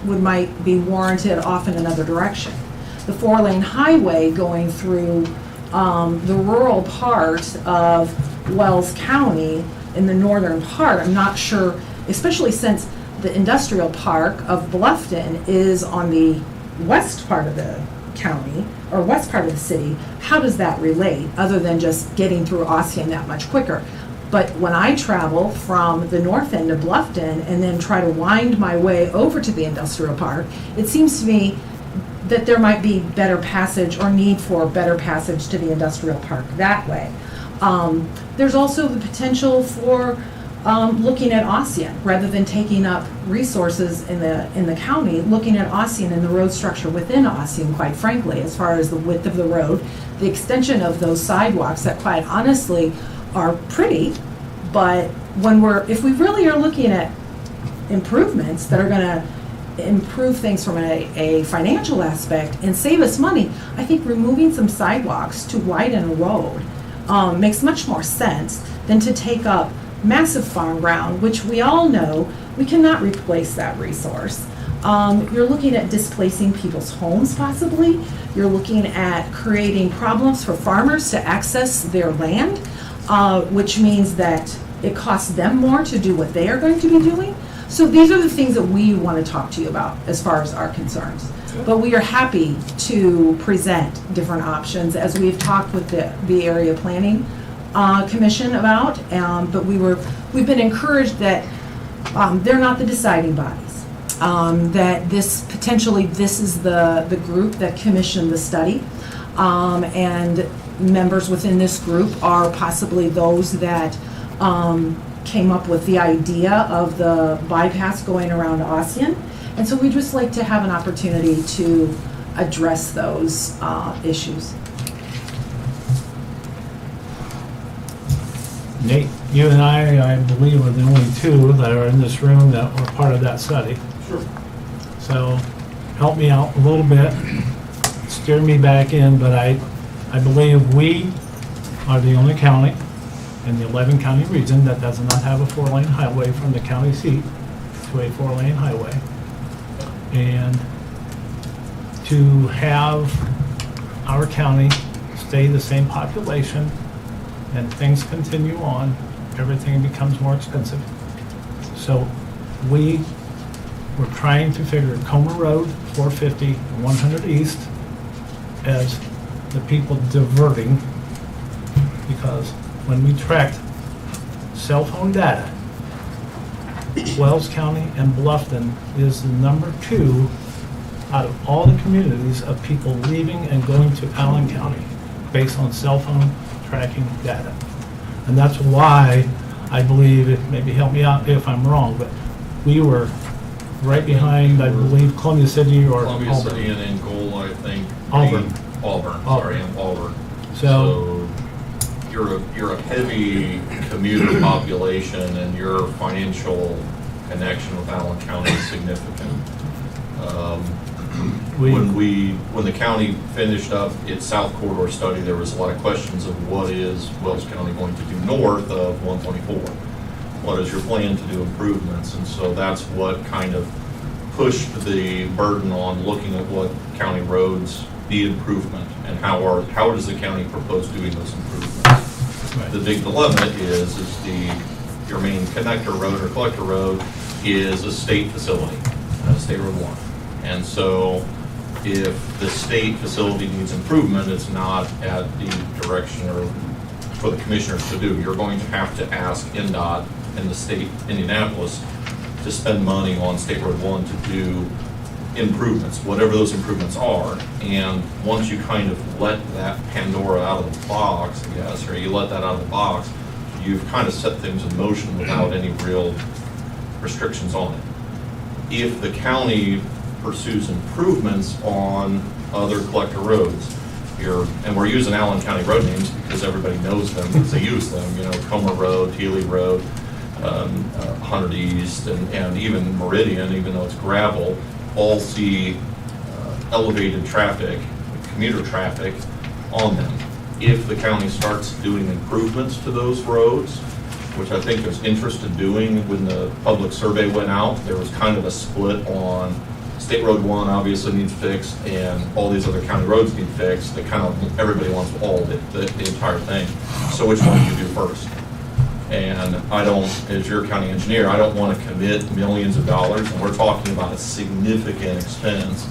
might be warranted off in another direction. The 4-lane highway going through the rural part of Wells County in the northern part, I'm not sure, especially since the industrial park of Bluffton is on the west part of the county, or west part of the city. How does that relate, other than just getting through Ossian that much quicker? But when I travel from the north end of Bluffton and then try to wind my way over to the industrial park, it seems to me that there might be better passage or need for better passage to the industrial park that way. There's also the potential for looking at Ossian, rather than taking up resources in the county, looking at Ossian and the road structure within Ossian, quite frankly, as far as the width of the road, the extension of those sidewalks that quite honestly are pretty, but if we really are looking at improvements that are gonna improve things from a financial aspect and save us money, I think removing some sidewalks to widen a road makes much more sense than to take up massive farm ground, which we all know we cannot replace that resource. You're looking at displacing people's homes possibly. You're looking at creating problems for farmers to access their land, which means that it costs them more to do what they are going to be doing. So these are the things that we want to talk to you about as far as our concerns. But we are happy to present different options as we've talked with the area planning commission about, but we've been encouraged that they're not the deciding bodies. That this is the group that commissioned the study, and members within this group are possibly those that came up with the idea of the bypass going around Ossian. And so we'd just like to have an opportunity to address those issues. Nate, you and I believe, are the only two that are in this room that were part of that study. Sure. So help me out a little bit, steer me back in, but I believe we are the only county in the 11-county region that does not have a 4-lane highway from the county seat to a 4-lane highway. And to have our county stay the same population and things continue on, everything becomes more expensive. So we were trying to figure Comer Road, 450, 100 East as the people diverting, because when we tracked cell phone data, Wells County and Bluffton is the number 2 out of all the communities of people leaving and going to Allen County based on cell phone tracking data. And that's why I believe, maybe help me out if I'm wrong, but we were right behind, I believe, Columbia City or Columbia Auburn. City and in goal, I think. Auburn. Auburn. So You're a heavy commuter population, and your financial connection with Allen County is significant. When the county finished up its South Corridor study, there was a lot of questions of what is Wells County going to do north of 124? What is your plan to do improvements? And so that's what kind of pushed the burden on looking at what county roads need improvement and how does the county propose doing those improvements? Right. The big dilemma is your main connector road or collector road is a state facility, State Road 1. And so if the state facility needs improvement, it's not at the direction or for the commissioners to do. You're going to have to ask NDOT and the state, Indianapolis, to spend money on State Road 1 to do improvements, whatever those improvements are. And once you kind of let that Pandora out of the box, I guess, or you let that out of the box, you've kind of set things in motion without any real restrictions on it. If the county pursues improvements on other collector roads, and we're using Allen County road names because everybody knows them because they use them, Comer Road, Healy Road, 100 East, and even Meridian, even though it's gravel, all see elevated traffic, commuter traffic on them. If the county starts doing improvements to those roads, which I think there's interest in doing, when the public survey went out, there was kind of a split on State Road 1 obviously needs fixed, and all these other county roads need fixed. Everybody wants all of it, the entire thing. So which one do you do first? And I don't, as your county engineer, I don't want to commit millions of dollars, and we're talking about a significant expense.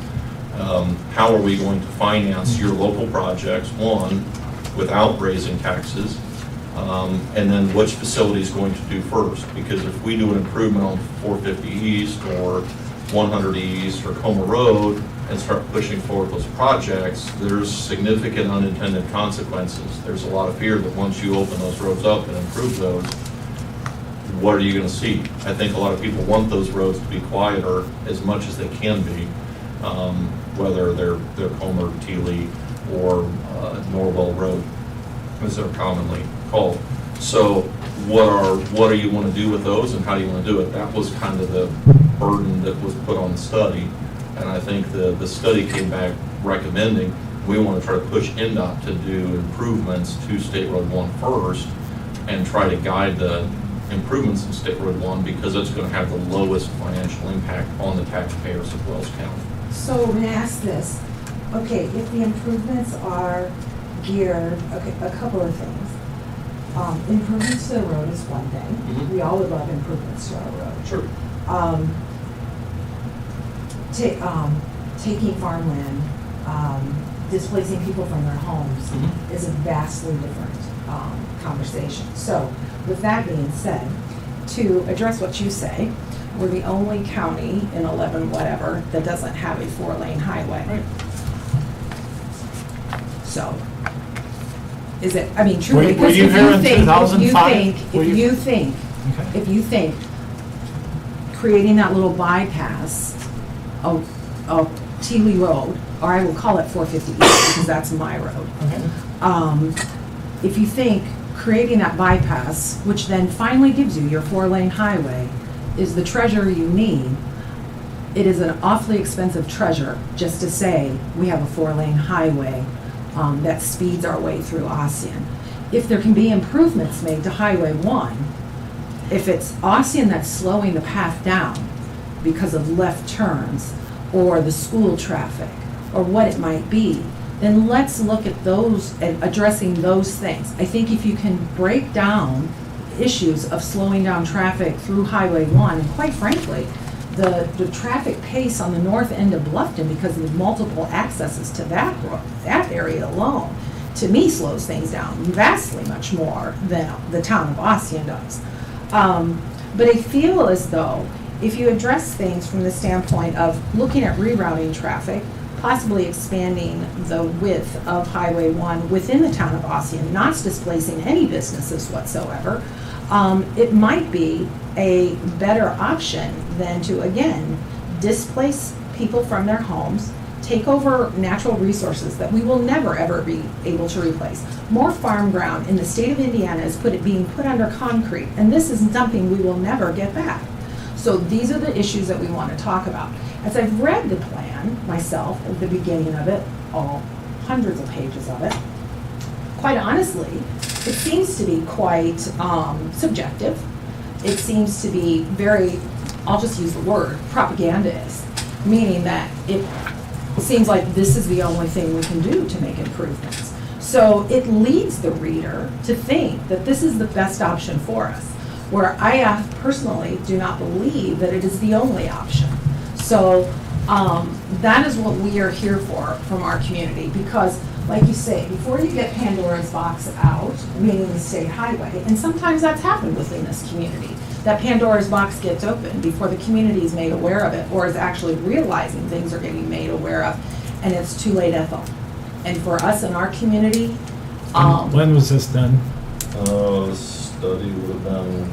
How are we going to finance your local projects, one, without raising taxes, And then which facility is going to do first, because if we do an improvement on 450 East or 100 East or Coma Road and start pushing forward those projects, there's significant unintended consequences. There's a lot of fear that once you open those roads up and improve those, what are you gonna see? I think a lot of people want those roads to be quieter as much as they can be, whether they're Coma or Tealy or Norwell Road, as they're commonly called. So what are you want to do with those, and how do you want to do it? That was kind of the burden that was put on the study, and I think the study came back recommending we want to try to push NDOT to do improvements to State Road 1 first, and try to guide the improvements in State Road 1, because it's going to have the lowest financial impact on the taxpayers of Wells County. So may I ask this? Okay, if the improvements are geared, okay, a couple of things. Improvements to the road is one thing. Mhm. We all would love improvements to our road. Sure. Taking farmland, displacing people from their homes Mhm. is a vastly different conversation. So with that being said, to address what you say, we're the only county in 11 whatever that doesn't have a 4-lane highway. Right. So, is it, I mean, truly, Were because you if here you in think, 2005? Were if you- you think, Okay. if you think creating that little bypass of Tealy Road, or I will call it 450 East because that's my road. Okay. If you think creating that bypass, which then finally gives you your 4-lane highway, is the treasure you need, it is an awfully expensive treasure just to say we have a 4-lane highway that speeds our way through Ossian. If there can be improvements made to Highway 1, if it's Ossian that's slowing the path down because of left turns or the school traffic or what it might be, then let's look at those and addressing those things. I think if you can break down issues of slowing down traffic through Highway 1, and quite frankly, the traffic pace on the north end of Bluffton, because of multiple accesses to that area alone, to me slows things down vastly much more than the town of Ossian does. But I feel as though if you address things from the standpoint of looking at rerouting traffic, possibly expanding the width of Highway 1 within the town of Ossian, not displacing any businesses whatsoever, it might be a better option than to, again, displace people from their homes, take over natural resources that we will never, ever be able to replace. More farm ground in the state of Indiana is being put under concrete, and this is something we will never get back. So these are the issues that we want to talk about. As I've read the plan myself at the beginning of it, all hundreds of pages of it, quite honestly, it seems to be quite subjective. It seems to be very, I'll just use the word, propagandist, meaning that it seems like this is the only thing we can do to make improvements. So it leads the reader to think that this is the best option for us, where I personally do not believe that it is the only option. So that is what we are here for from our community, because like you say, before you get Pandora's box out, meaning the state highway, and sometimes that's happened within this community, that Pandora's box gets open before the community is made aware of it, or is actually realizing things are getting made aware of, and it's too late, Ethel. And for us in our community, When was this done? The study would have been.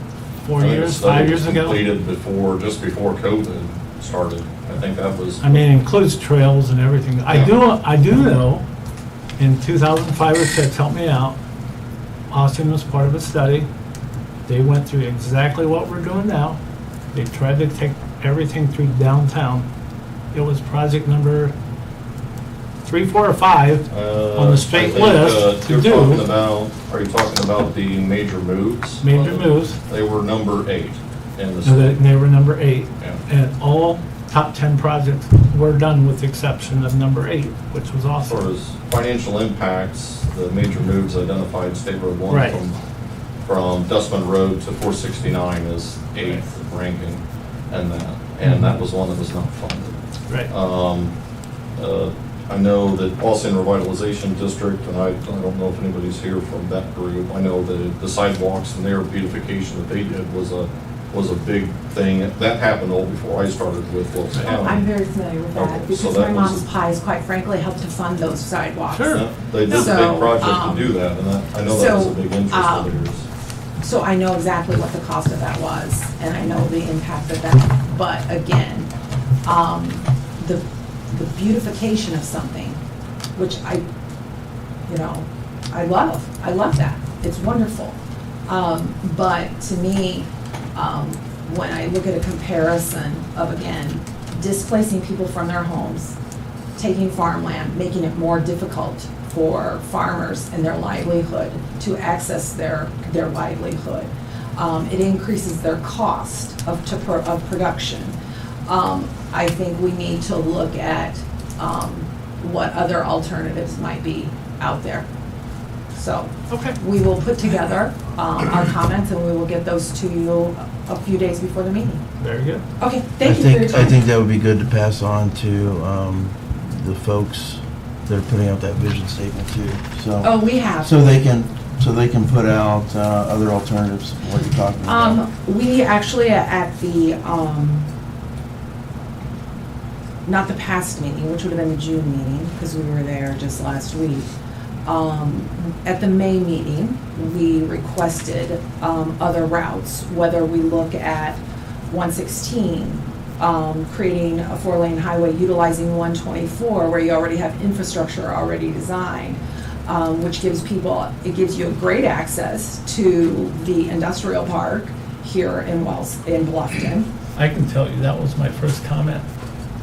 4 years, 5 years ago? Completed before, just before COVID started. I think that was. I mean, it includes trails and everything. I do know, in 2005 or 6, help me out, Austin was part of a study. They went through exactly what we're doing now. They tried to take everything through downtown. It was project number 3, 4, or 5 on the state list to do. Are you talking about the major moves? Major moves. They were number 8 in the. So they were number 8. Yeah. And all top 10 projects were done with the exception of number 8, which was As awesome. far as financial impacts, the major moves identified State Road 1 Right. from Dustman Road to 469 is 8th ranking, and that was one that was not funded. Right. I know that Austin Revitalization District, and I don't know if anybody's here from that group, I know that the sidewalks and their beautification that they did was a big thing. That happened all before I started with Wilkes Oh, County. I'm very familiar with that, Okay, so because that my was mom's a- pies, quite frankly, helped to fund those sidewalks. Sure. They did a So, big project to do that, and I know that was a big interest of theirs. So I know exactly what the cost of that was, and I know the impact of that. But again, the beautification of something, which I love that. It's wonderful. But to me, when I look at a comparison of, again, displacing people from their homes, taking farmland, making it more difficult for farmers and their livelihood to access their livelihood. It increases their cost of production. I think we need to look at what other alternatives might be out there. So Okay. we will put together our comments and we will get those to you a few days before the meeting. Very good. Okay, thank you for your time. I think that would be good to pass on to the folks that are putting out that vision statement too, so. Oh, we have. So they can put out other alternatives, what you're talking about. We actually at the, not the past meeting, which would have been the June meeting, because we were there just last week. At the May meeting, we requested other routes, whether we look at 116, creating a 4-lane highway utilizing 124, where you already have infrastructure already designed, which gives you a great access to the industrial park here in Bluffton. I can tell you, that was my first comment.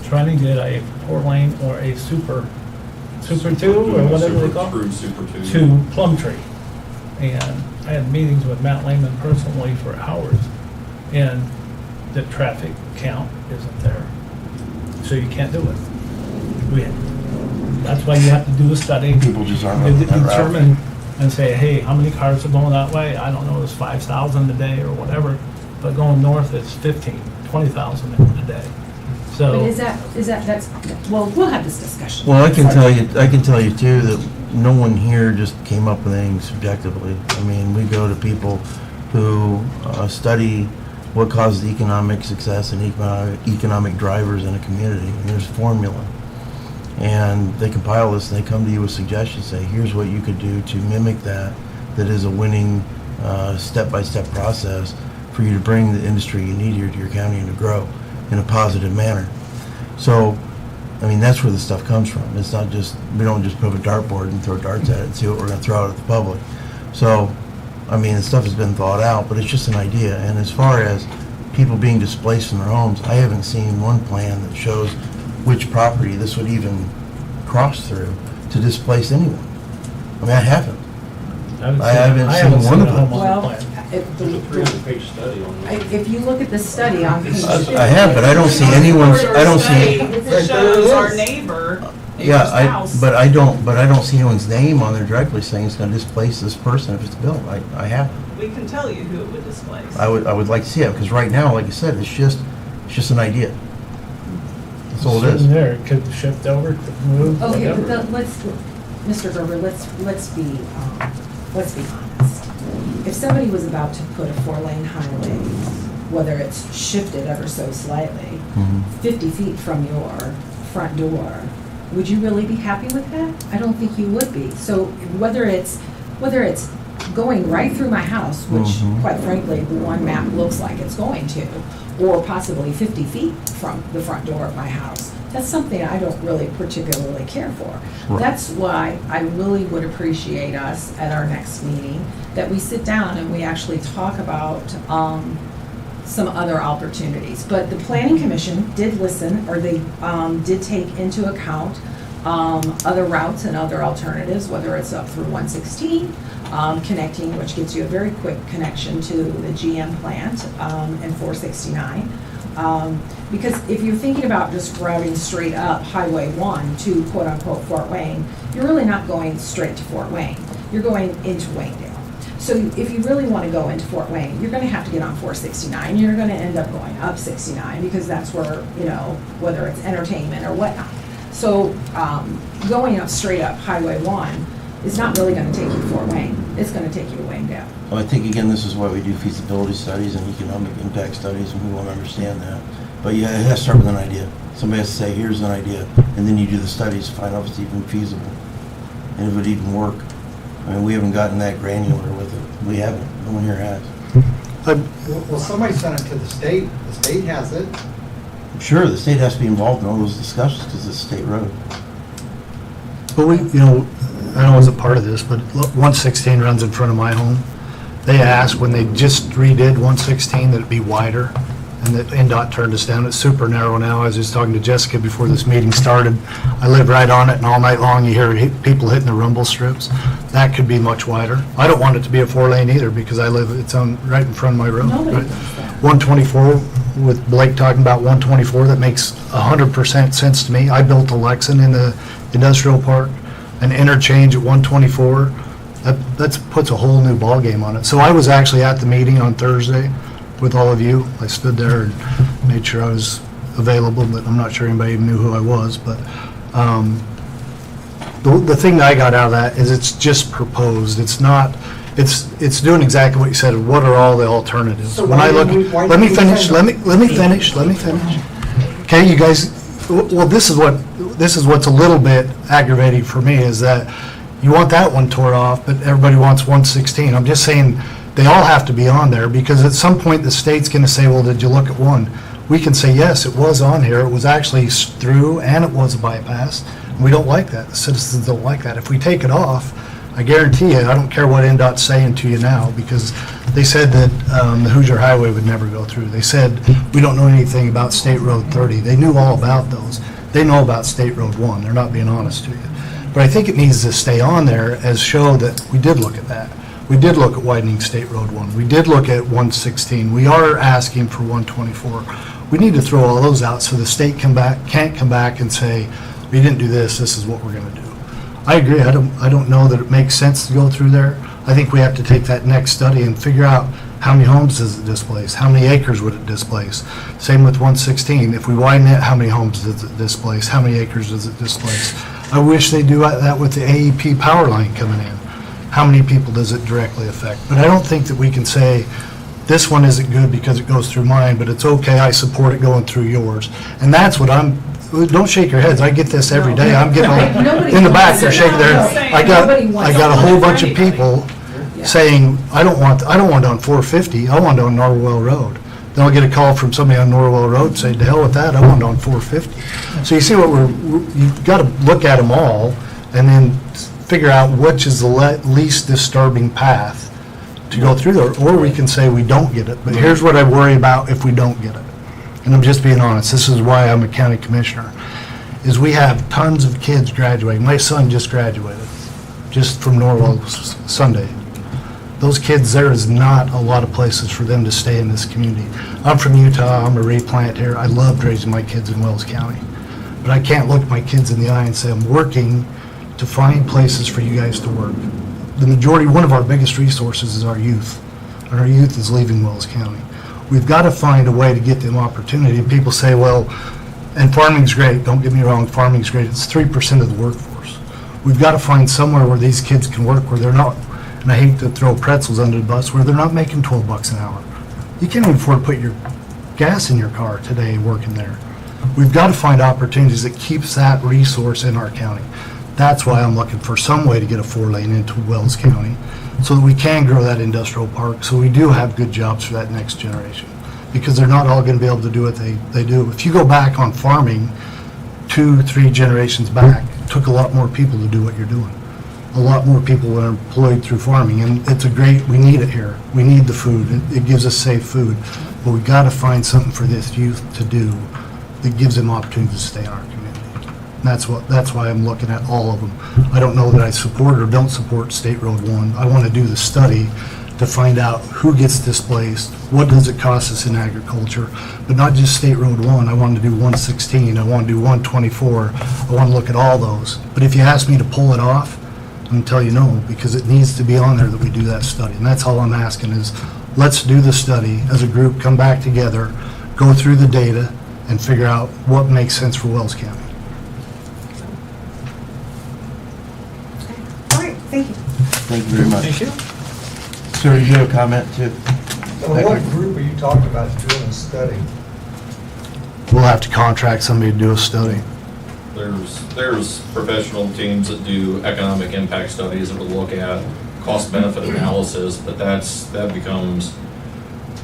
Trying to get a 4-lane or a Super 2, or whatever they call it, Super 2. to Plumtree. And I had meetings with Matt Lehman personally for hours, and the traffic count isn't there. So you can't do it. That's why you have to do a study. People just aren't to running that route. determine and say, hey, how many cars are going that way? I don't know, it's 5,000 a day or whatever, but going north, it's 15, 20,000 a day. But So, we'll have this discussion. Well, I can tell you too, that no one here just came up with anything subjectively. I mean, we go to people who study what causes economic success and economic drivers in a community, and there's a formula. And they compile this, and they come to you with suggestions, say, here's what you could do to mimic that is a winning step-by-step process for you to bring the industry you need here to your county and to grow in a positive manner. So, I mean, that's where the stuff comes from. It's not just, we don't just put up a dartboard and throw darts at it and see what we're gonna throw out at the public. So, I mean, the stuff has been thought out, but it's just an idea. And as far as people being displaced from their homes, I haven't seen one plan that shows which property this would even cross through to displace anyone. I mean, I haven't. I haven't seen one of a them. homeowner Well, plan. There's a 300-page study on that. if you look at the study on page 2. I have, but I don't see anyone's, I don't see, It shows our neighbor's house. but I don't see anyone's name on there directly saying it's gonna displace this person if it's built. I haven't. We can tell you who it would displace. I would like to see it, because right now, like I said, it's just an idea. That's all it is. Sitting there, it could shift over, could move, Okay, whatever. but Mr. Gerber, let's be honest. If somebody was about to put a 4-lane highway, whether it's shifted ever so slightly, Mhm. 50 feet from your front door, would you really be happy with that? I don't think you would be. So whether it's going right through my house, which Mhm. quite frankly, the one map looks like it's going to, or possibly 50 feet from the front door of my house, that's something I don't really particularly care for. Right. That's why I really would appreciate us at our next meeting, that we sit down and we actually talk about some other opportunities. But the Planning Commission did listen, or they did take into account other routes and other alternatives, whether it's up through 116, connecting, which gives you a very quick connection to the GM plant, and 469. Because if you're thinking about just routing straight up Highway 1 to quote-unquote Fort Wayne, you're really not going straight to Fort Wayne. You're going into Waynedale. So if you really want to go into Fort Wayne, you're going to have to get on 469. You're going to end up going up 69, because that's where, whether it's entertainment or whatnot. So going up, straight up Highway 1 is not really gonna take you for Wayne. It's gonna take you to Wayne Gap. Well, I think, again, this is why we do feasibility studies and economic impact studies, and we want to understand that. But yeah, it has to start with an idea. Somebody has to say, here's an idea, and then you do the studies to find out if it's even feasible, and if it would even work. I mean, we haven't gotten that granular with it. We haven't. No one here has. Well, somebody sent it to the state. The state has it. Sure, the state has to be involved in all those discussions because it's a state road. But I wasn't part of this, but 116 runs in front of my home. They asked when they just redid 116 that it be wider, and that NDOT turned us down. It's super narrow now. I was just talking to Jessica before this meeting started. I live right on it, and all night long you hear people hitting the rumble strips. That could be much wider. I don't want it to be a 4-lane either because it's on right in front of my road. Nobody Right? wants that. 124, with Blake talking about 124, that makes 100% sense to me. I built a Lexan in the industrial park, an interchange at 124. That puts a whole new ballgame on it. So I was actually at the meeting on Thursday with all of you. I stood there and made sure I was available, but I'm not sure anybody even knew who I was. But the thing that I got out of that is it's just proposed. It's not. It's doing exactly what you said. What are all the alternatives? So When I look, why let me didn't we finish. send Let me finish. Okay, you guys. Well, this is what's a little bit aggravating for me is that you want that one tore off, but everybody wants 116. I'm just saying they all have to be on there because at some point the state's going to say, well, did you look at one? We can say, yes, it was on here. It was actually through and it was a bypass. We don't like that. The citizens don't like that. If we take it off, I guarantee you, I don't care what NDOT's saying to you now because they said that the Hoosier Highway would never go through. They said, we don't know anything about State Road 30. They knew all about those. They know about State Road 1. They're not being honest to you. But I think it needs to stay on there as show that we did look at that. We did look at widening State Road 1. We did look at 116. We are asking for 124. We need to throw all those out so the state can't come back and say, we didn't do this, this is what we're going to do. I agree. I don't know that it makes sense to go through there. I think we have to take that next study and figure out how many homes does it displace? How many acres would it displace? Same with 116. If we widen it, how many homes does it displace? How many acres does it displace? I wish they do that with the AEP power line coming in. How many people does it directly affect? But I don't think that we can say, this one isn't good because it goes through mine, but it's okay, I support it going through yours. And that's what don't shake your heads, I get this every day. I'm getting, Nobody in the back, wants they're it. shaking their No, head. no. I Nobody got wants a it. whole bunch of Anybody. people Yeah. saying, I don't want it on 450, I want it on Norwell Road. Then I'll get a call from somebody on Norwell Road saying, to hell with that, I want it on 450. So you see what you've got to look at them all and then figure out which is the least disturbing path to go through there, or we can say we don't get it. But here's what I worry about if we don't get it. And I'm just being honest, this is why I'm a county commissioner, is we have tons of kids graduating. My son just graduated, just from Norwell Sunday. Those kids, there is not a lot of places for them to stay in this community. I'm from Utah, I'm a replant here. I loved raising my kids in Wells County. But I can't look my kids in the eye and say, I'm working to find places for you guys to work. The majority, one of our biggest resources is our youth, and our youth is leaving Wells County. We've got to find a way to get them opportunity. People say, well, and farming's great, don't get me wrong, farming's great, it's 3% of the workforce. We've got to find somewhere where these kids can work where they're not, and I hate to throw pretzels under the bus, where they're not making 12 bucks an hour. You can't even afford to put your gas in your car today working there. We've got to find opportunities that keeps that resource in our county. That's why I'm looking for some way to get a 4-lane into Wells County so that we can grow that industrial park, so we do have good jobs for that next generation. Because they're not all going to be able to do what they do. If you go back on farming 2-3 generations back, it took a lot more people to do what you're doing. A lot more people were employed through farming, and we need it here. We need the food. It gives us safe food. But we got to find something for this youth to do that gives them opportunity to stay in our community. That's why I'm looking at all of them. I don't know that I support or don't support State Road 1. I want to do the study to find out who gets displaced, what does it cost us in agriculture, but not just State Road 1. I want to do 116, I want to do 124, I want to look at all those. But if you ask me to pull it off, I'm going to tell you no, because it needs to be on there that we do that study. And that's all I'm asking is, let's do the study as a group, come back together, go through the data, and figure out what makes sense for Wells County. Thank you very much. Thank you. Sir, did you have a comment too? What group are you talking about doing a study? We'll have to contract somebody to do a study. There's professional teams that do economic impact studies that will look at cost-benefit analysis, but that becomes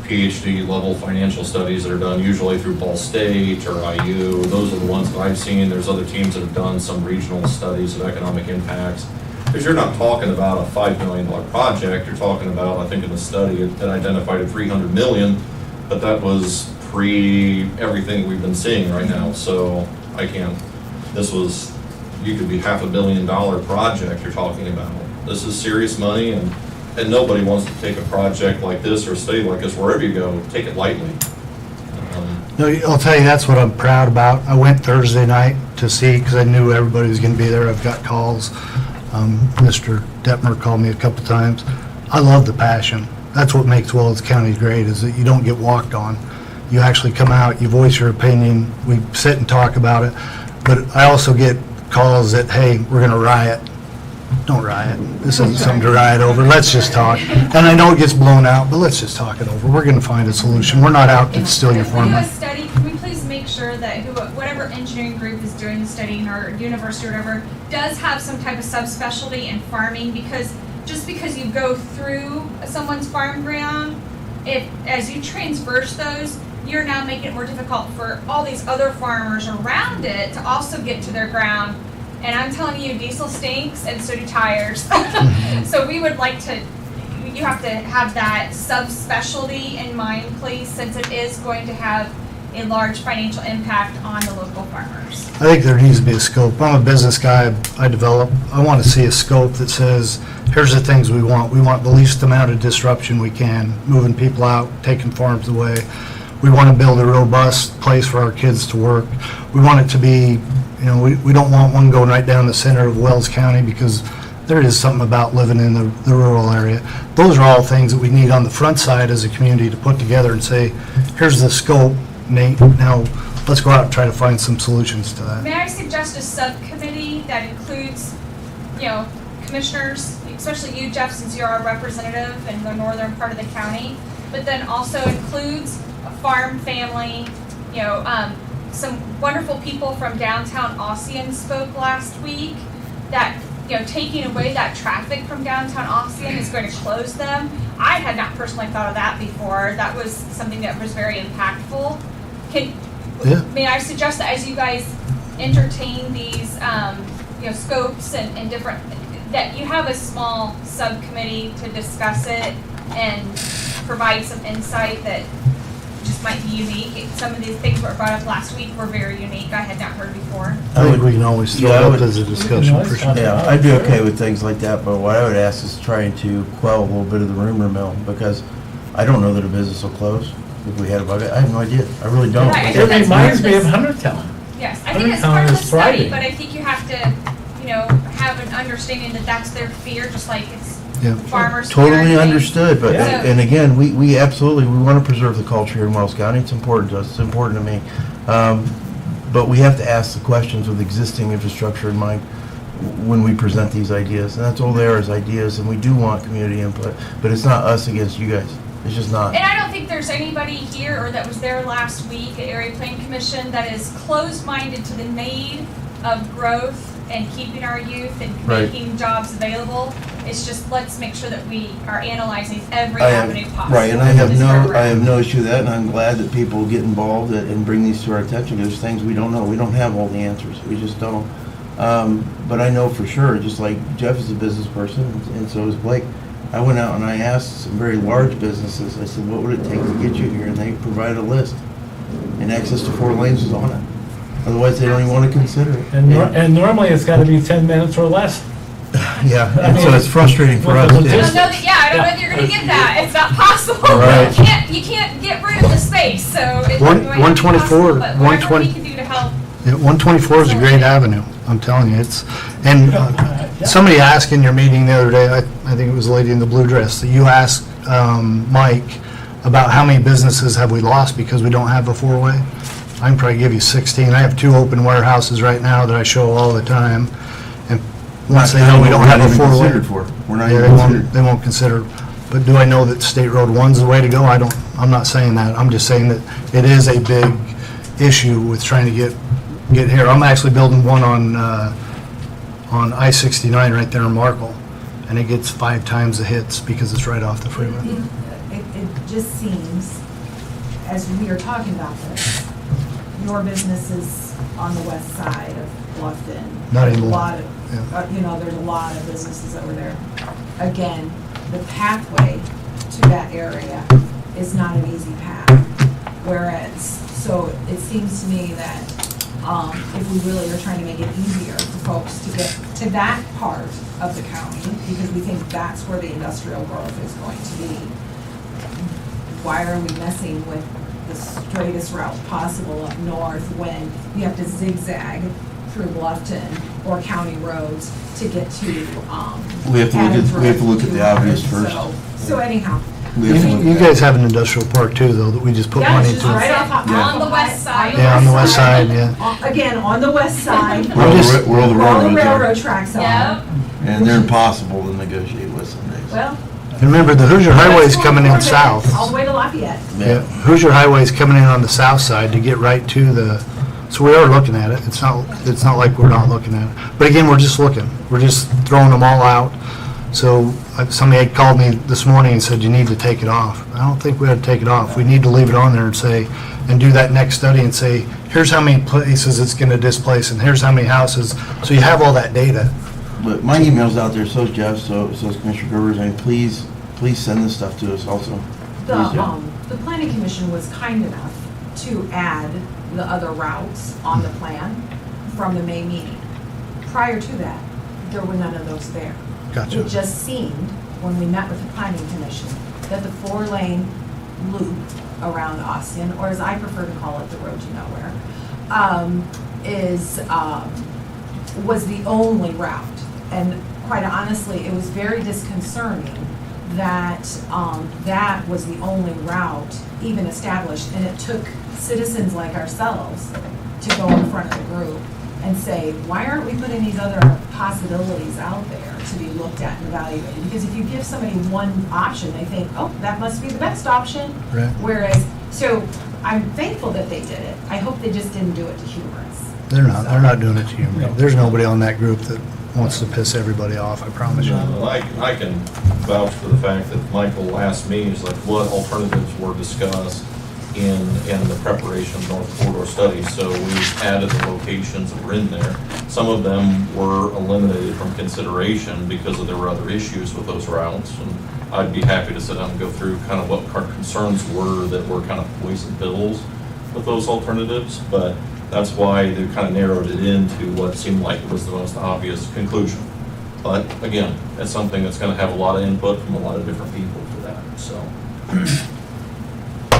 PhD level financial studies that are done usually through Ball State or IU. Those are the ones that I've seen. There's other teams that have done some regional studies of economic impacts. Because you're not talking about a $5 million project, you're talking about, I think in the study, it identified at $300 million, but that was everything we've been seeing right now, so you could be $500 million project you're talking about. This is serious money, and nobody wants to take a project like this or a study like this, wherever you go, take it lightly. No, I'll tell you, that's what I'm proud about. I went Thursday night to see, because I knew everybody was going to be there. I've got calls. Mr. Detmer called me a couple times. I love the passion. That's what makes Wells County great, is that you don't get walked on. You actually come out, you voice your opinion, we sit and talk about it. But I also get calls that, hey, we're going to riot. Don't riot. This isn't something to riot over. Let's just talk. And I know it gets blown out, but let's just talk it over. We're going to find a solution. We're not out to steal your If we do a farmland. study, can we please make sure that whatever engineering group is doing the study or university or whatever, does have some type of subspecialty in farming? Because just because you go through someone's farm ground, as you transverse those, you're now making it more difficult for all these other farmers around it to also get to their ground. And I'm telling you, diesel stinks and so do tires. So we would like to, you have to have that subspecialty in mind, please, since it is going to have a large financial impact on the local farmers. I think there needs to be a scope. I'm a business guy. I want to see a scope that says, here's the things we want. We want the least amount of disruption we can, moving people out, taking farms away. We want to build a robust place for our kids to work. We want it to be, we don't want one going right down the center of Wells County, because there is something about living in the rural area. Those are all things that we need on the front side as a community to put together and say, here's the scope, Nate, now let's go out and try to find some solutions to that. May I suggest a subcommittee that includes, commissioners, especially you, Jeff, since you're our representative in the northern part of the county, but then also includes a farm family, some wonderful people from downtown Ossian spoke last week that, taking away that traffic from downtown Ossian is going to close them. I had not personally thought of that before. That was something that was very impactful. May I suggest that as you guys entertain these, scopes and different, that you have a small subcommittee to discuss it and provide some insight that just might be unique. Some of these things that were brought up last week were very unique. I had not heard before. I think we can always throw it up as a discussion for sure. Yeah, I'd be okay with things like that, but what I would ask is trying to quell a little bit of the rumor mill, because I don't know that a business will close if we had a bug. I have no idea. I really don't. Right. It reminds me of Huntertown. Yes, I think it's part of the is study, thriving. but I think you have to, have an understanding that that's their fear, just like it's Yeah. farmers' fear. Totally and understood, but, Yeah. and again, we absolutely, we want to preserve the culture here in Wells County. It's important to us, it's important to me. But we have to ask the questions with existing infrastructure in mind when we present these ideas. And that's all there is ideas, and we do want community input, but it's not us against you guys. It's just not. And I don't think there's anybody here or that was there last week at Area Plan Commission that is closed-minded to the need of growth and keeping our youth and Right. making jobs available. It's just, let's make sure that we are analyzing every I have- avenue possible. Right, and I have This no, program. I have no issue with that, and I'm glad that people get involved and bring these to our attention. There's things we don't know. We don't have all the answers. We just don't. But I know for sure, just like Jeff is a business person, and so is Blake. I went out and I asked some very large businesses, I said, what would it take to get you here? And they provided a list. And access to 4 lanes was on it. Otherwise, they don't even want to consider it. And normally it's gotta be 10 minutes or less. Yeah, and so it's frustrating for us. I don't know that, I don't know if you're gonna get that. It's not possible. Right. You can't get rid of the space, so it's One- going to be 124, possible, but whatever 120 we can do to help. Yeah, 124 is a great avenue, I'm telling you, somebody asked in your meeting the other day, I think it was a lady in the blue dress, that you asked Mike about how many businesses have we lost because we don't have a 4-way. I can probably give you 16. I have 2 open warehouses right now that I show all the time, and once they No, know we we're don't not have a even four-way. considered for it. We're not Yeah, even considered. they won't consider, but do I know that State Road 1's the way to go? I'm not saying that. I'm just saying that it is a big issue with trying to get here. I'm actually building one on I-69 right there in Markle, and it gets 5 times the hits because it's right off the freeway. It just seems, as we are talking about this, your business is on the west side of Bluffton. Not There's a anymore. lot of, Yeah. there's a lot of businesses over there. Again, the pathway to that area is not an easy path. Whereas, so it seems to me that if we really are trying to make it easier for folks to get to that part of the county, because we think that's where the industrial growth is going to be, why are we messing with the straightest route possible up north when you have to zigzag through Bluffton or county roads to get to, We have to Adams look at Road, the obvious 200. first. So anyhow. We have to look You at guys have an industrial park too, though, that we just put Yeah, money it's just into. right off. On the west side. Yeah, on the west side, yeah. Again, on the west side. Where all the Where all the railroads railroad are. tracks are. Yep. And they're impossible to negotiate with some days. Well. And remember, the Hoosier Highway's coming in All south. the way to Lafayette. Yeah, Hoosier Highway's coming in on the south side to get right to the, so we are looking at it. It's not like we're not looking at it. But again, we're just looking. We're just throwing them all out. So somebody had called me this morning and said, you need to take it off. I don't think we ought to take it off. We need to leave it on there and say, and do that next study and say, here's how many places it's gonna displace and here's how many houses. So you have all that data. But my email's out there, so's Jeff, so's Commissioner Gerber's, and please send this stuff to us also. Please do. The planning commission was kind enough to add the other routes on the plan from the May meeting. Prior to that, there were none of those there. Gotcha. It just seemed, when we met with the planning commission, that the 4-lane loop around Austin, or as I prefer to call it, the road to nowhere, was the only route. And quite honestly, it was very disconcerting that that was the only route even established. And it took citizens like ourselves to go in front of the group and say, why aren't we putting these other possibilities out there to be looked at and evaluated? Because if you give somebody one option, they think, oh, that must be the best option. Right. Whereas, so I'm thankful that they did it. I hope they just didn't do it to humor us. They're not doing it to you. There's nobody on that group that wants to piss everybody off, I promise you. I can vouch for the fact that Michael asked me, he's like, what alternatives were discussed in the preparation of North Corridor study? So we added the locations that were in there. Some of them were eliminated from consideration because there were other issues with those routes. And I'd be happy to sit down and go through kind of what our concerns were that were kind of poison pills with those alternatives. But that's why they kind of narrowed it into what seemed like it was the most obvious conclusion. But again, it's something that's going to have a lot of input from a lot of different people for that, so.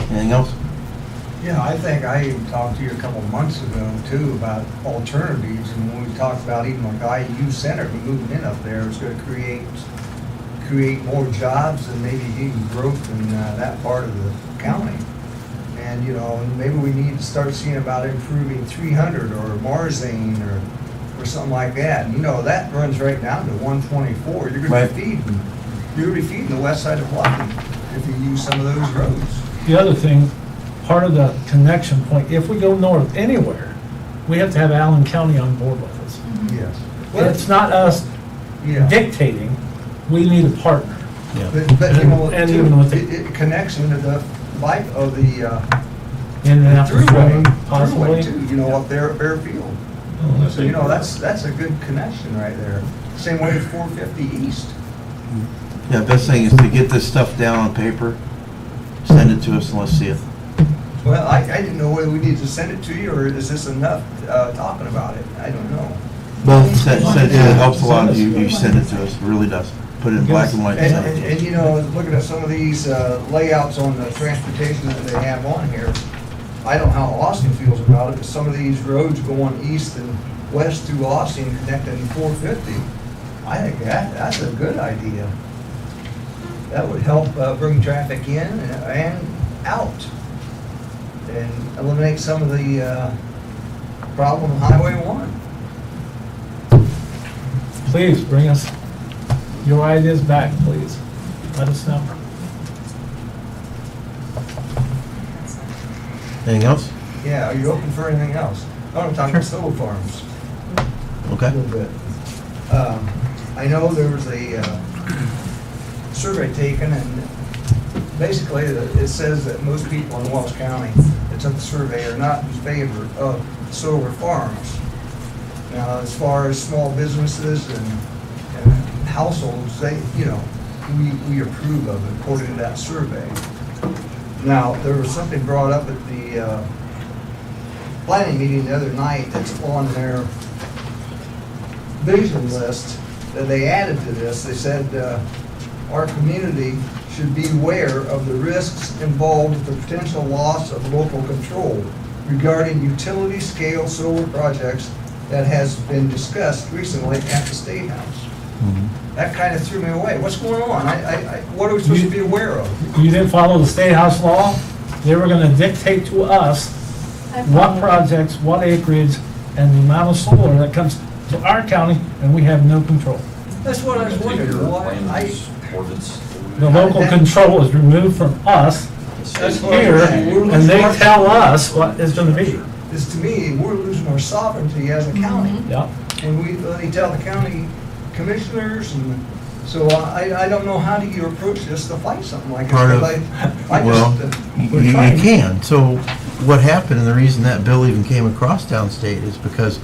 Anything else? Yeah, I think I talked to you a couple of months ago too about alternatives, and when we talked about even like IU Center, moving in up there, it's gonna create more jobs and maybe even growth in that part of the county. And, you know, maybe we need to start seeing about improving 300 or Marzane or something like that. And, you know, that runs right down to 124. You're gonna be feeding the west side of Bluffton if you use some of those roads. The other thing, part of the connection point, if we go north anywhere, we have to have Allen County on board with us. Yes. It's not us Yeah. dictating, we need a partner. But you know, And too, even with it connects into the life of the In and out the throughway, possibly. too, you know, up there at Bearfield. Oh, So, you know, that's a good connection right there. Same way with 450 East. Yeah, best thing is to get this stuff down on paper, send it to us and let's see it. Well, I didn't know whether we need to send it to you, or is this enough talking about it? I don't know. Both. Send it to us. It helps a lot if you send it to us, it really does. Put it in black and white. and send it to us. And you know, looking at some of these layouts on the transportation that they have on here, I don't know how Austin feels about it, but some of these roads going east and west through Austin connecting 450, I think that's a good idea. That would help bring traffic in and out and eliminate some of the problem on Highway 1. please bring us your ideas back, please. Let us know. Anything else? Yeah, are you open for anything else? I want to talk about solar farms Okay. a little bit. I know there was a survey taken, and basically it says that most people in Wells County that took the survey are not in favor of solar farms. Now, as far as small businesses and households, they, we approve of it according to that survey. Now, there was something brought up at the planning meeting the other night that's on their vision list that they added to this. They said our community should be aware of the risks involved with the potential loss of local control regarding utility-scale solar projects that has been discussed recently at the State House. That kind of threw me away. What's going on? What are we supposed to be aware of? You didn't follow the State House law? They were gonna dictate to us what projects, what acreage, and the amount of solar that comes to our county, and we have no control. That's what I was wondering. The local control is removed from us That's what here, I'm saying. We're and losing they our- tell us what it's gonna be. Is to me, we're losing our sovereignty as a county. Yeah. When they tell the county commissioners, and so I don't know, how do you approach this to fight something like this? Part of- 'Cause I Well, just, you we're you trying. can. So what happened, and the reason that bill even came across downstate is because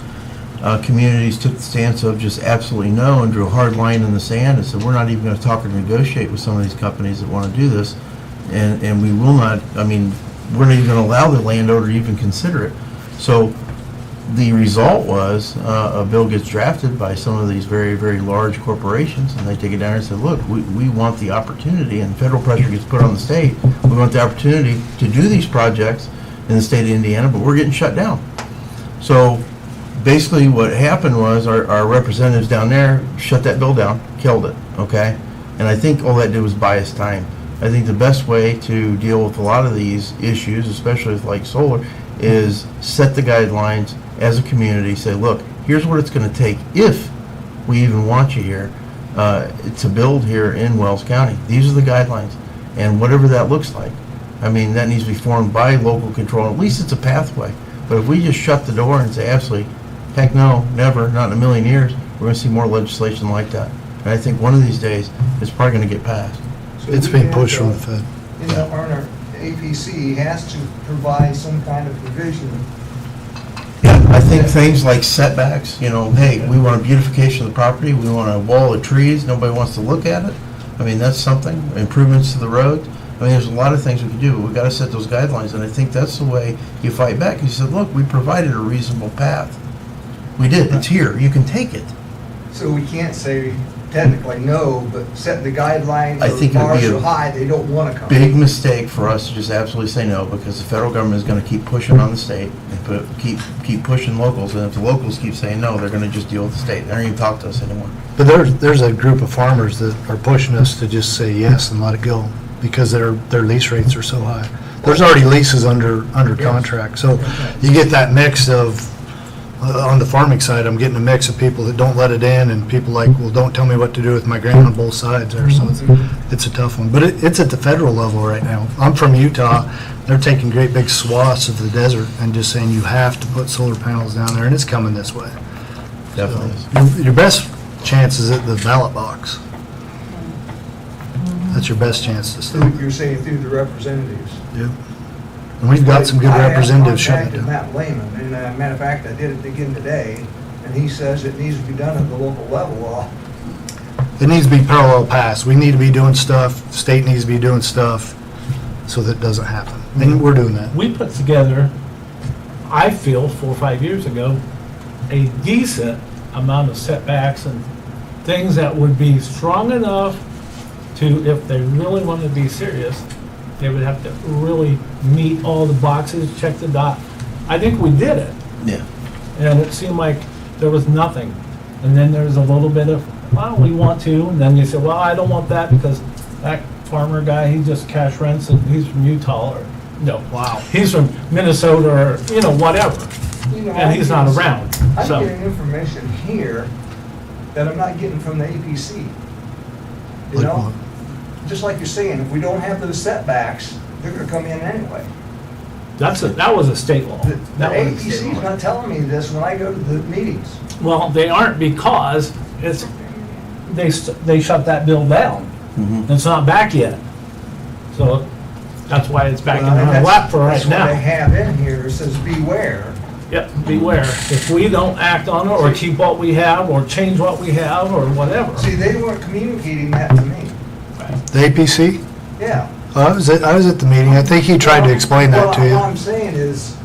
communities took the stance of just absolutely no and drew a hard line in the sand and said, we're not even going to talk or negotiate with some of these companies that want to do this. And we will not, I mean, we're not even going to allow the landowner to even consider it. So the result was a bill gets drafted by some of these very, very large corporations, and they take it down and say, look, we want the opportunity, and federal pressure gets put on the state, we want the opportunity to do these projects in the state of Indiana, but we're getting shut down. So basically what happened was our representatives down there shut that bill down, killed it, okay? And I think all that did was buy us time. I think the best way to deal with a lot of these issues, especially with like solar, is set the guidelines as a community, say, look, here's what it's going to take if we even want you here to build here in Wells County. These are the guidelines, and whatever that looks like. I mean, that needs to be formed by local control. At least it's a pathway. But if we just shut the door and say, absolutely, heck no, never, not in a million years, we're going to see more legislation like that. And I think one of these days, it's probably going to get passed. So It's we being have pushed to- from the Fed. Our APC has to provide some kind of provision. Yeah, I think things like setbacks, hey, we want a beautification of the property, we want a wall of trees, nobody wants to look at it. I mean, that's something, improvements to the road. I mean, there's a lot of things we can do, but we've got to set those guidelines, and I think that's the way you fight back. You said, look, we provided a reasonable path. We did, it's here, you can take it. So we can't say technically no, but setting the guidelines I or think it would bars be a so high, they don't want to come. Big mistake for us to just absolutely say no, because the federal government is going to keep pushing on the state and keep pushing locals, and if the locals keep saying no, they're going to just deal with the state. They don't even talk to us anymore. But there's a group of farmers that are pushing us to just say yes and let it go because their lease rates are so high. There's already leases under contract, so you get that mix of, on the farming side, I'm getting a mix of people that don't let it in and people like, well, don't tell me what to do with my ground on both sides there, so it's a tough one. But it's at the federal level right now. I'm from Utah, they're taking great big swaths of the desert and just saying you have to put solar panels down there, and it's coming this way. Definitely. So, your best chance is at the ballot box. That's your best chance to stop. You're saying through the representatives. Yep. And we've got some good representatives shutting it I down. have contacted Matt Lehman, and matter of fact, I did it again today, and he says it needs to be done at the local level. It needs to be parallel paths. We need to be doing stuff, state needs to be doing stuff, so that doesn't happen. And we're doing that. We put together, I feel, 4 or 5 years ago, a decent amount of setbacks and things that would be strong enough to, if they really wanted to be serious, they would have to really meet all the boxes, check the dot. I think we did it, Yeah. and it seemed like there was nothing. And then there's a little bit of, well, we want to, and then you say, well, I don't want that because that farmer guy, he just cash rents and he's from Utah, or, no, wow, he's from Minnesota, or, whatever. And he's not around, I'm so. getting information here that I'm not getting from the APC. You Like know? what? Just like you're saying, if we don't have those setbacks, they're gonna come in anyway. That was a state law. The That was a state APC's law. not telling me this when I go to the meetings. Well, they aren't because they shut that bill down. Mhm. It's not back yet. So that's why it's back in Well, our that's- lap for right That's what they now. have in here, it says beware. Yep, beware. If we don't act on it or keep what we have or change what we have or whatever. See, they weren't communicating that to me. The APC? Yeah. I was at the meeting. I think he tried to explain that to Well, what you. I'm saying is,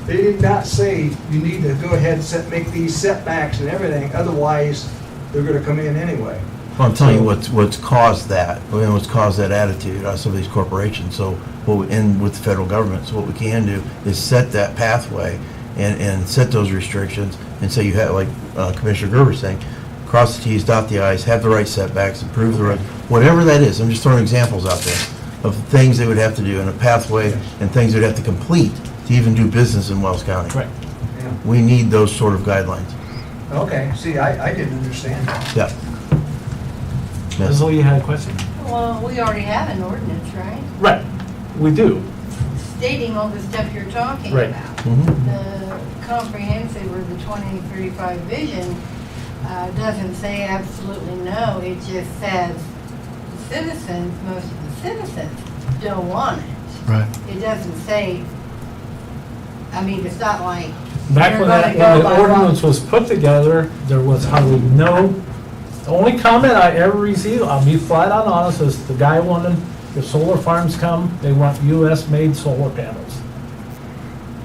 they did not say you need to go ahead and make these setbacks and everything, otherwise they're gonna come in anyway. Well, I'm telling you what's caused that, what's caused that attitude on some of these corporations. So, and with the federal government, so what we can do is set that pathway and set those restrictions and say you have, like Commissioner Gerber's saying, cross the Ts, dot the Is, have the right setbacks, improve the right, whatever that is. I'm just throwing examples out there of things they would have to do in a pathway and things they'd have to complete to even do business in Wells County. Right. Yeah. We need those sort of guidelines. Okay, see, I didn't understand that. Yeah. Yes. Leslie, you had a question? Well, we already have an ordinance, right? Right, we do. Stating all the stuff you're talking Right. about. Mhm. The comprehensive or the 2035 vision doesn't say absolutely no. It just says the citizens, most of the citizens don't want it. Right. It doesn't say, I mean, it's not like Back you're when gonna that, go when by the ordinance was put together, there was hardly no, the only comment I ever received, I'll be flat out honest, is the guy wanted, if solar farms come, they want US-made solar panels.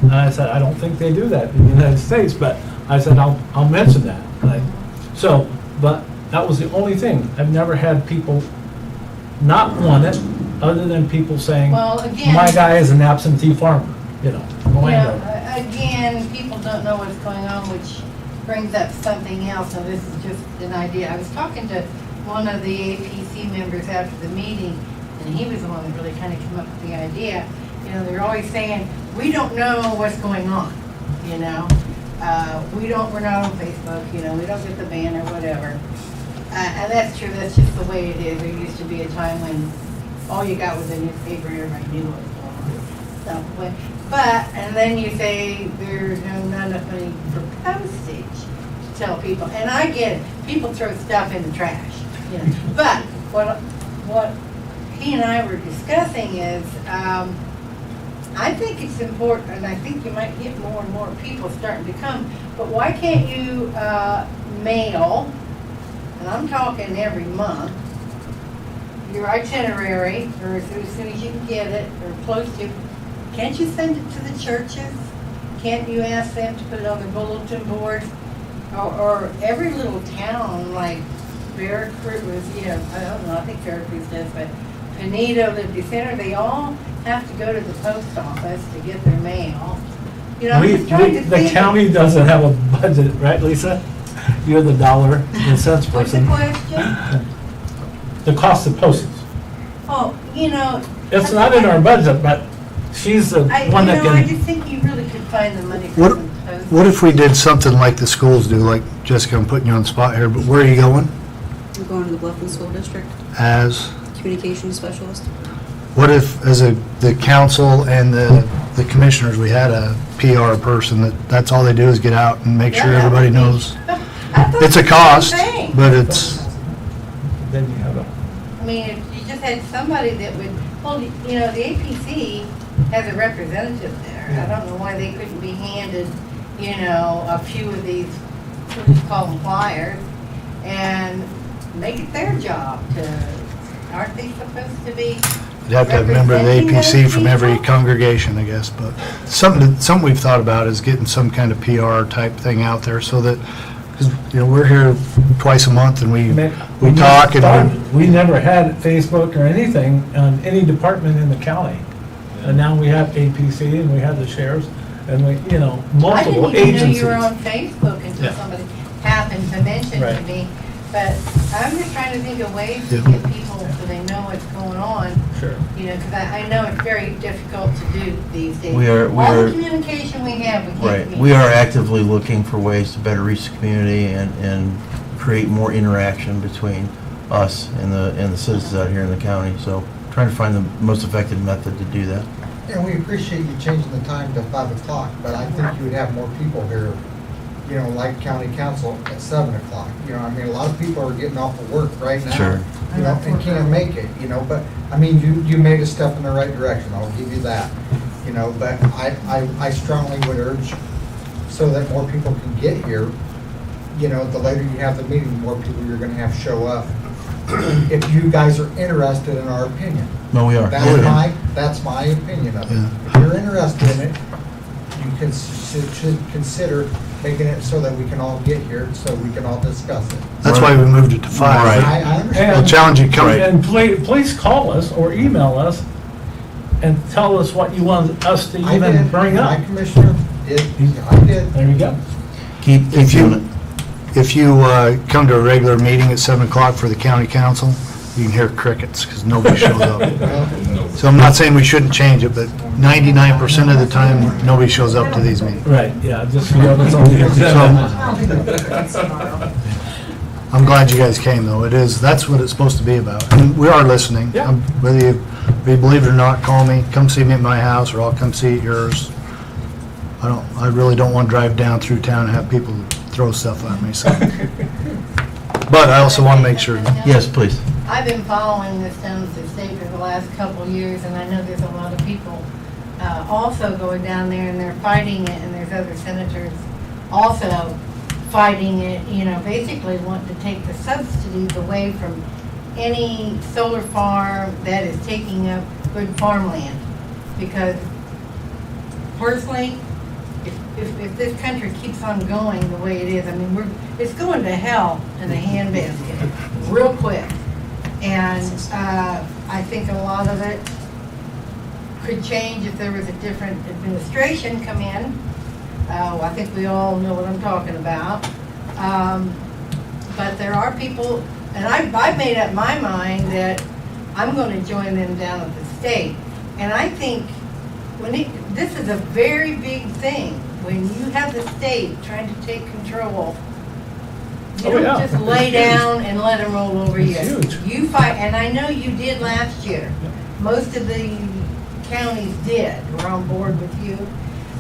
And I said, I don't think they do that in the United States, but I said, I'll mention that. So, but that was the only thing. I've never had people not want it, other than people saying, Well, again- my guy is an absentee farmer, you know, a landowner. Yeah, again, people don't know what's going on, which brings up something else, and this is just an idea. I was talking to one of the APC members after the meeting, and he was the one that really kind of came up with the idea. You know, they're always saying, we don't know what's going on, you know? We're not on Facebook, you know, we don't get the ban or whatever. And that's true, that's just the way it is. There used to be a time when all you got was a newspaper, everybody knew what was going on. So, but, and then you say there's not enough money for postage to tell people, and I get it, people throw stuff in the trash, you know. But what he and I were discussing is, I think it's important, and I think you might get more and more people starting to come, but why can't you mail, and I'm talking every month, your itinerary, or as soon as you can get it, or close to, can't you send it to the churches? Can't you ask them to put it on their bulletin board? Or every little town, like Veracruz, I don't know, I think Veracruz does, but Pinedo, Liberty Center, they all have to go to the post office to get their mail. You know, I'm just trying to The think. county doesn't have a budget, right, Lisa? You're the dollar and cents What's the person. question? The cost of postage. Oh, you know. It's not in our budget, but she's the one that I can, just think you really could find the money for some postage. What if we did something like the schools do, like Jessica, I'm putting you on the spot here, but where are you going I'm going to the Bluffton School District, as? communications specialist. What if, as the council and the commissioners, we had a PR person that's all they do is get out and make sure Yeah. everybody knows? I thought It's a the same cost, thing. but it's, then you have a, I mean, if you just had somebody that would, well, you know, the APC has a representative there. I don't know why they couldn't be handed, you know, a few of these, what do you call them, flyers, and make it their job to, aren't they supposed to be? you'd have to have a member of the representing APC those from every people? congregation, I guess, but something we've thought about is getting some kind of PR type thing out there so that, because, you know, we're here twice a month and we talk and we never had Facebook or anything on any department in the county. And now we have APC and we have the sheriffs and we, you know, multiple I didn't even know agencies. you were on Facebook until Yeah. somebody happened to mention to Right. me. But I'm just trying to think of ways to Yeah. get people so they know what's going on. Sure. You know, because I know it's very difficult to do these days. We are- All the communication we have, we can't. right, we are actively looking for ways to better reach the community and create more interaction between us and the citizens out here in the county. So trying to find the most effective method to do that. And we appreciate you changing the time to 5 o'clock, but I think you would have more people here, you know, like county council at 7 o'clock. You know, I mean, a lot of people are getting off of work right now. Sure. You know, and can't make it, you know, but, I mean, you made a step in the right direction, I'll give you that. You know, but I strongly would urge, so that more people can get here, you know, the later you have the meeting, the more people you're gonna have show up. If you guys are interested in our opinion. No, we are. That's my opinion of it. Yeah. If you're interested in it, you should consider making it so that we can all get here, so we can all discuss it. That's why we moved it to 5. Right. I I'll understand. challenge you, come, And please call us or email us and tell us what you want us to I even did. bring up. My commissioner did, I did. There you go. Keep If you- doing it. if you come to a regular meeting at 7 o'clock for the county council, you can hear crickets because nobody shows up. So I'm not saying we shouldn't change it, but 99% of the time, nobody shows up to these meetings. Right, yeah, just so you know, that's on the agenda. So I'm glad you guys came, though. That's what it's supposed to be about. And we are listening. Yeah. Whether you believe it or not, call me, come see me at my house, or I'll come see at yours. I really don't want to drive down through town and have people throw stuff at me, so. But I also want to make sure. Yes, please. I've been following this down at the state for the last couple of years, and I know there's a lot of people also going down there, and they're fighting it, and there's other senators also fighting it, you know, basically want to take the subsidies away from any solar farm that is taking up good farmland. Because personally, if this country keeps on going the way it is, I mean, it's going to hell in a handbasket real quick. And I think a lot of it could change if there was a different administration come in. I think we all know what I'm talking about. But there are people, and I've made up my mind that I'm going to join them down at the state. And I think this is a very big thing. When you have the state trying to take control, you don't just lay down and let them roll over you. You fight, and I know you did last year. Most of the counties were on board with you.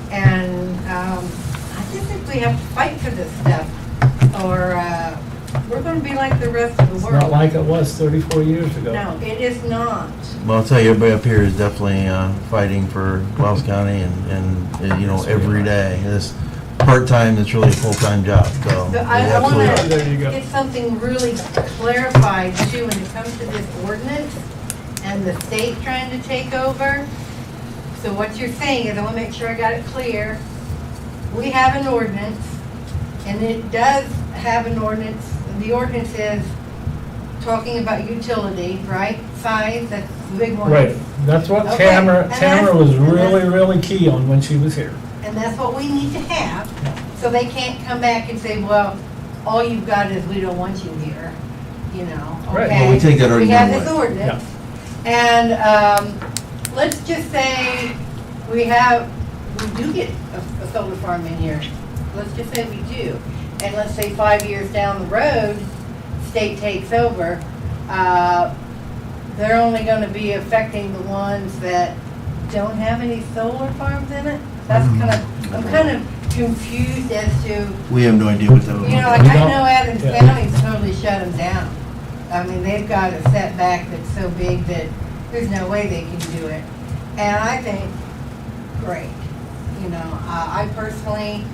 And I just think we have to fight for this stuff, or we're going to be like the rest of the world. It's not like it was 34 years ago. No, it is not. Well, I'll tell you, everybody up here is definitely fighting for Wells County and you know, every day. This part-time, it's really a full-time job, so. So I absolutely want are. to There you go. get something really clarified too when it comes to this ordinance and the state trying to take over. So what you're saying is, I want to make sure I got it clear. We have an ordinance, and it does have an ordinance. The ordinance is talking about utility, right? Size, that's the big one. Right, that's what Okay, and Tamara was really key on when she was here. And that's what we need to have, so they can't come back and say, well, all you've got is we don't want you here, you know, Right. okay? Well, we take that We have argument this away. ordinance, and, let's just say we do get a solar farm in here. Let's just say we do, and let's say 5 years down the road, state takes over, they're only gonna be affecting the ones that don't have any solar farms in it? That's I'm kind of confused as to, We have no idea what that would you look know, like. like I know Adams Yeah. County's totally shut them down. I mean, they've got a setback that's so big that there's no way they can do it. And I think, great, you know, I personally,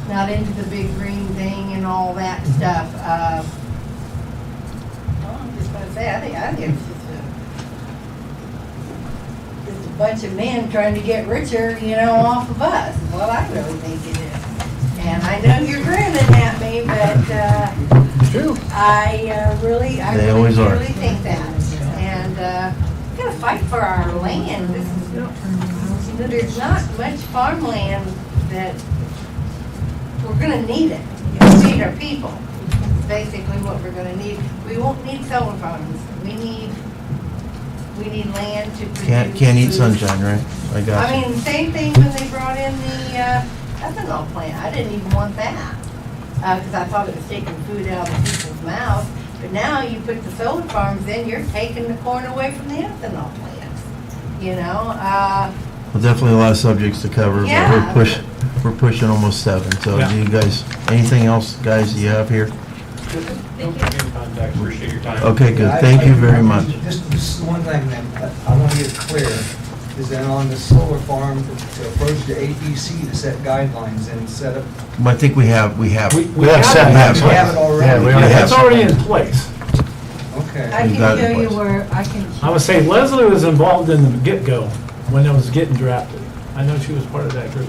not into the big green thing and all that stuff. Well, I'm just gonna say, I think it's just a bunch of men trying to get richer, you know, off of us, is what I really think it is. And I know you're grinning at me, but, True. I really always are. really think that. And, we gotta fight for our land. This is, you know, there's not much farmland that, we're gonna need it. To feed our people. It's basically what we're gonna need. We won't need solar farms. We need land to produce. Can't eat food. sunshine, right? I got I you. mean, same thing when they brought in the ethanol plant. I didn't even want that, because I thought it was taking food out of people's mouth. But now you put the solar farms in, you're taking the corn away from the ethanol plants, you know? Well, definitely a lot of subjects to cover, but Yeah. we're pushing almost 7. So Yeah. do you guys, anything else, guys, you have here? Don't get me in contact, appreciate your time. Okay, good. Thank you very much. Just one thing that I want to get clear, is that on the solar farm, to approach the APC to set guidelines and set up, I think we have. We have setbacks. we have it already. Yeah, we already have It's already in place. Okay. I You can got it, show you please. where, I can. I would say Leslie was involved in the get-go when it was getting drafted. I know she was part of that group.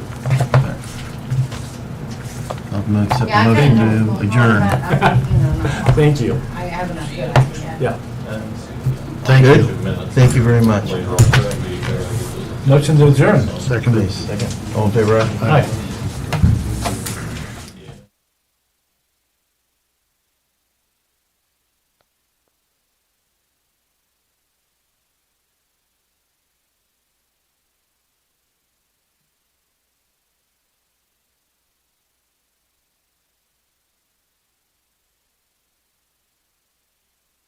I'm gonna accept Yeah, the I kinda know motion what's to going on, adjourn. but I mean, you know, not- Thank you. I have enough good idea. Yeah. Thank Good? you. Thank you very much. Motion to adjourn. Second. Please, second. All in favor, aye? Aye.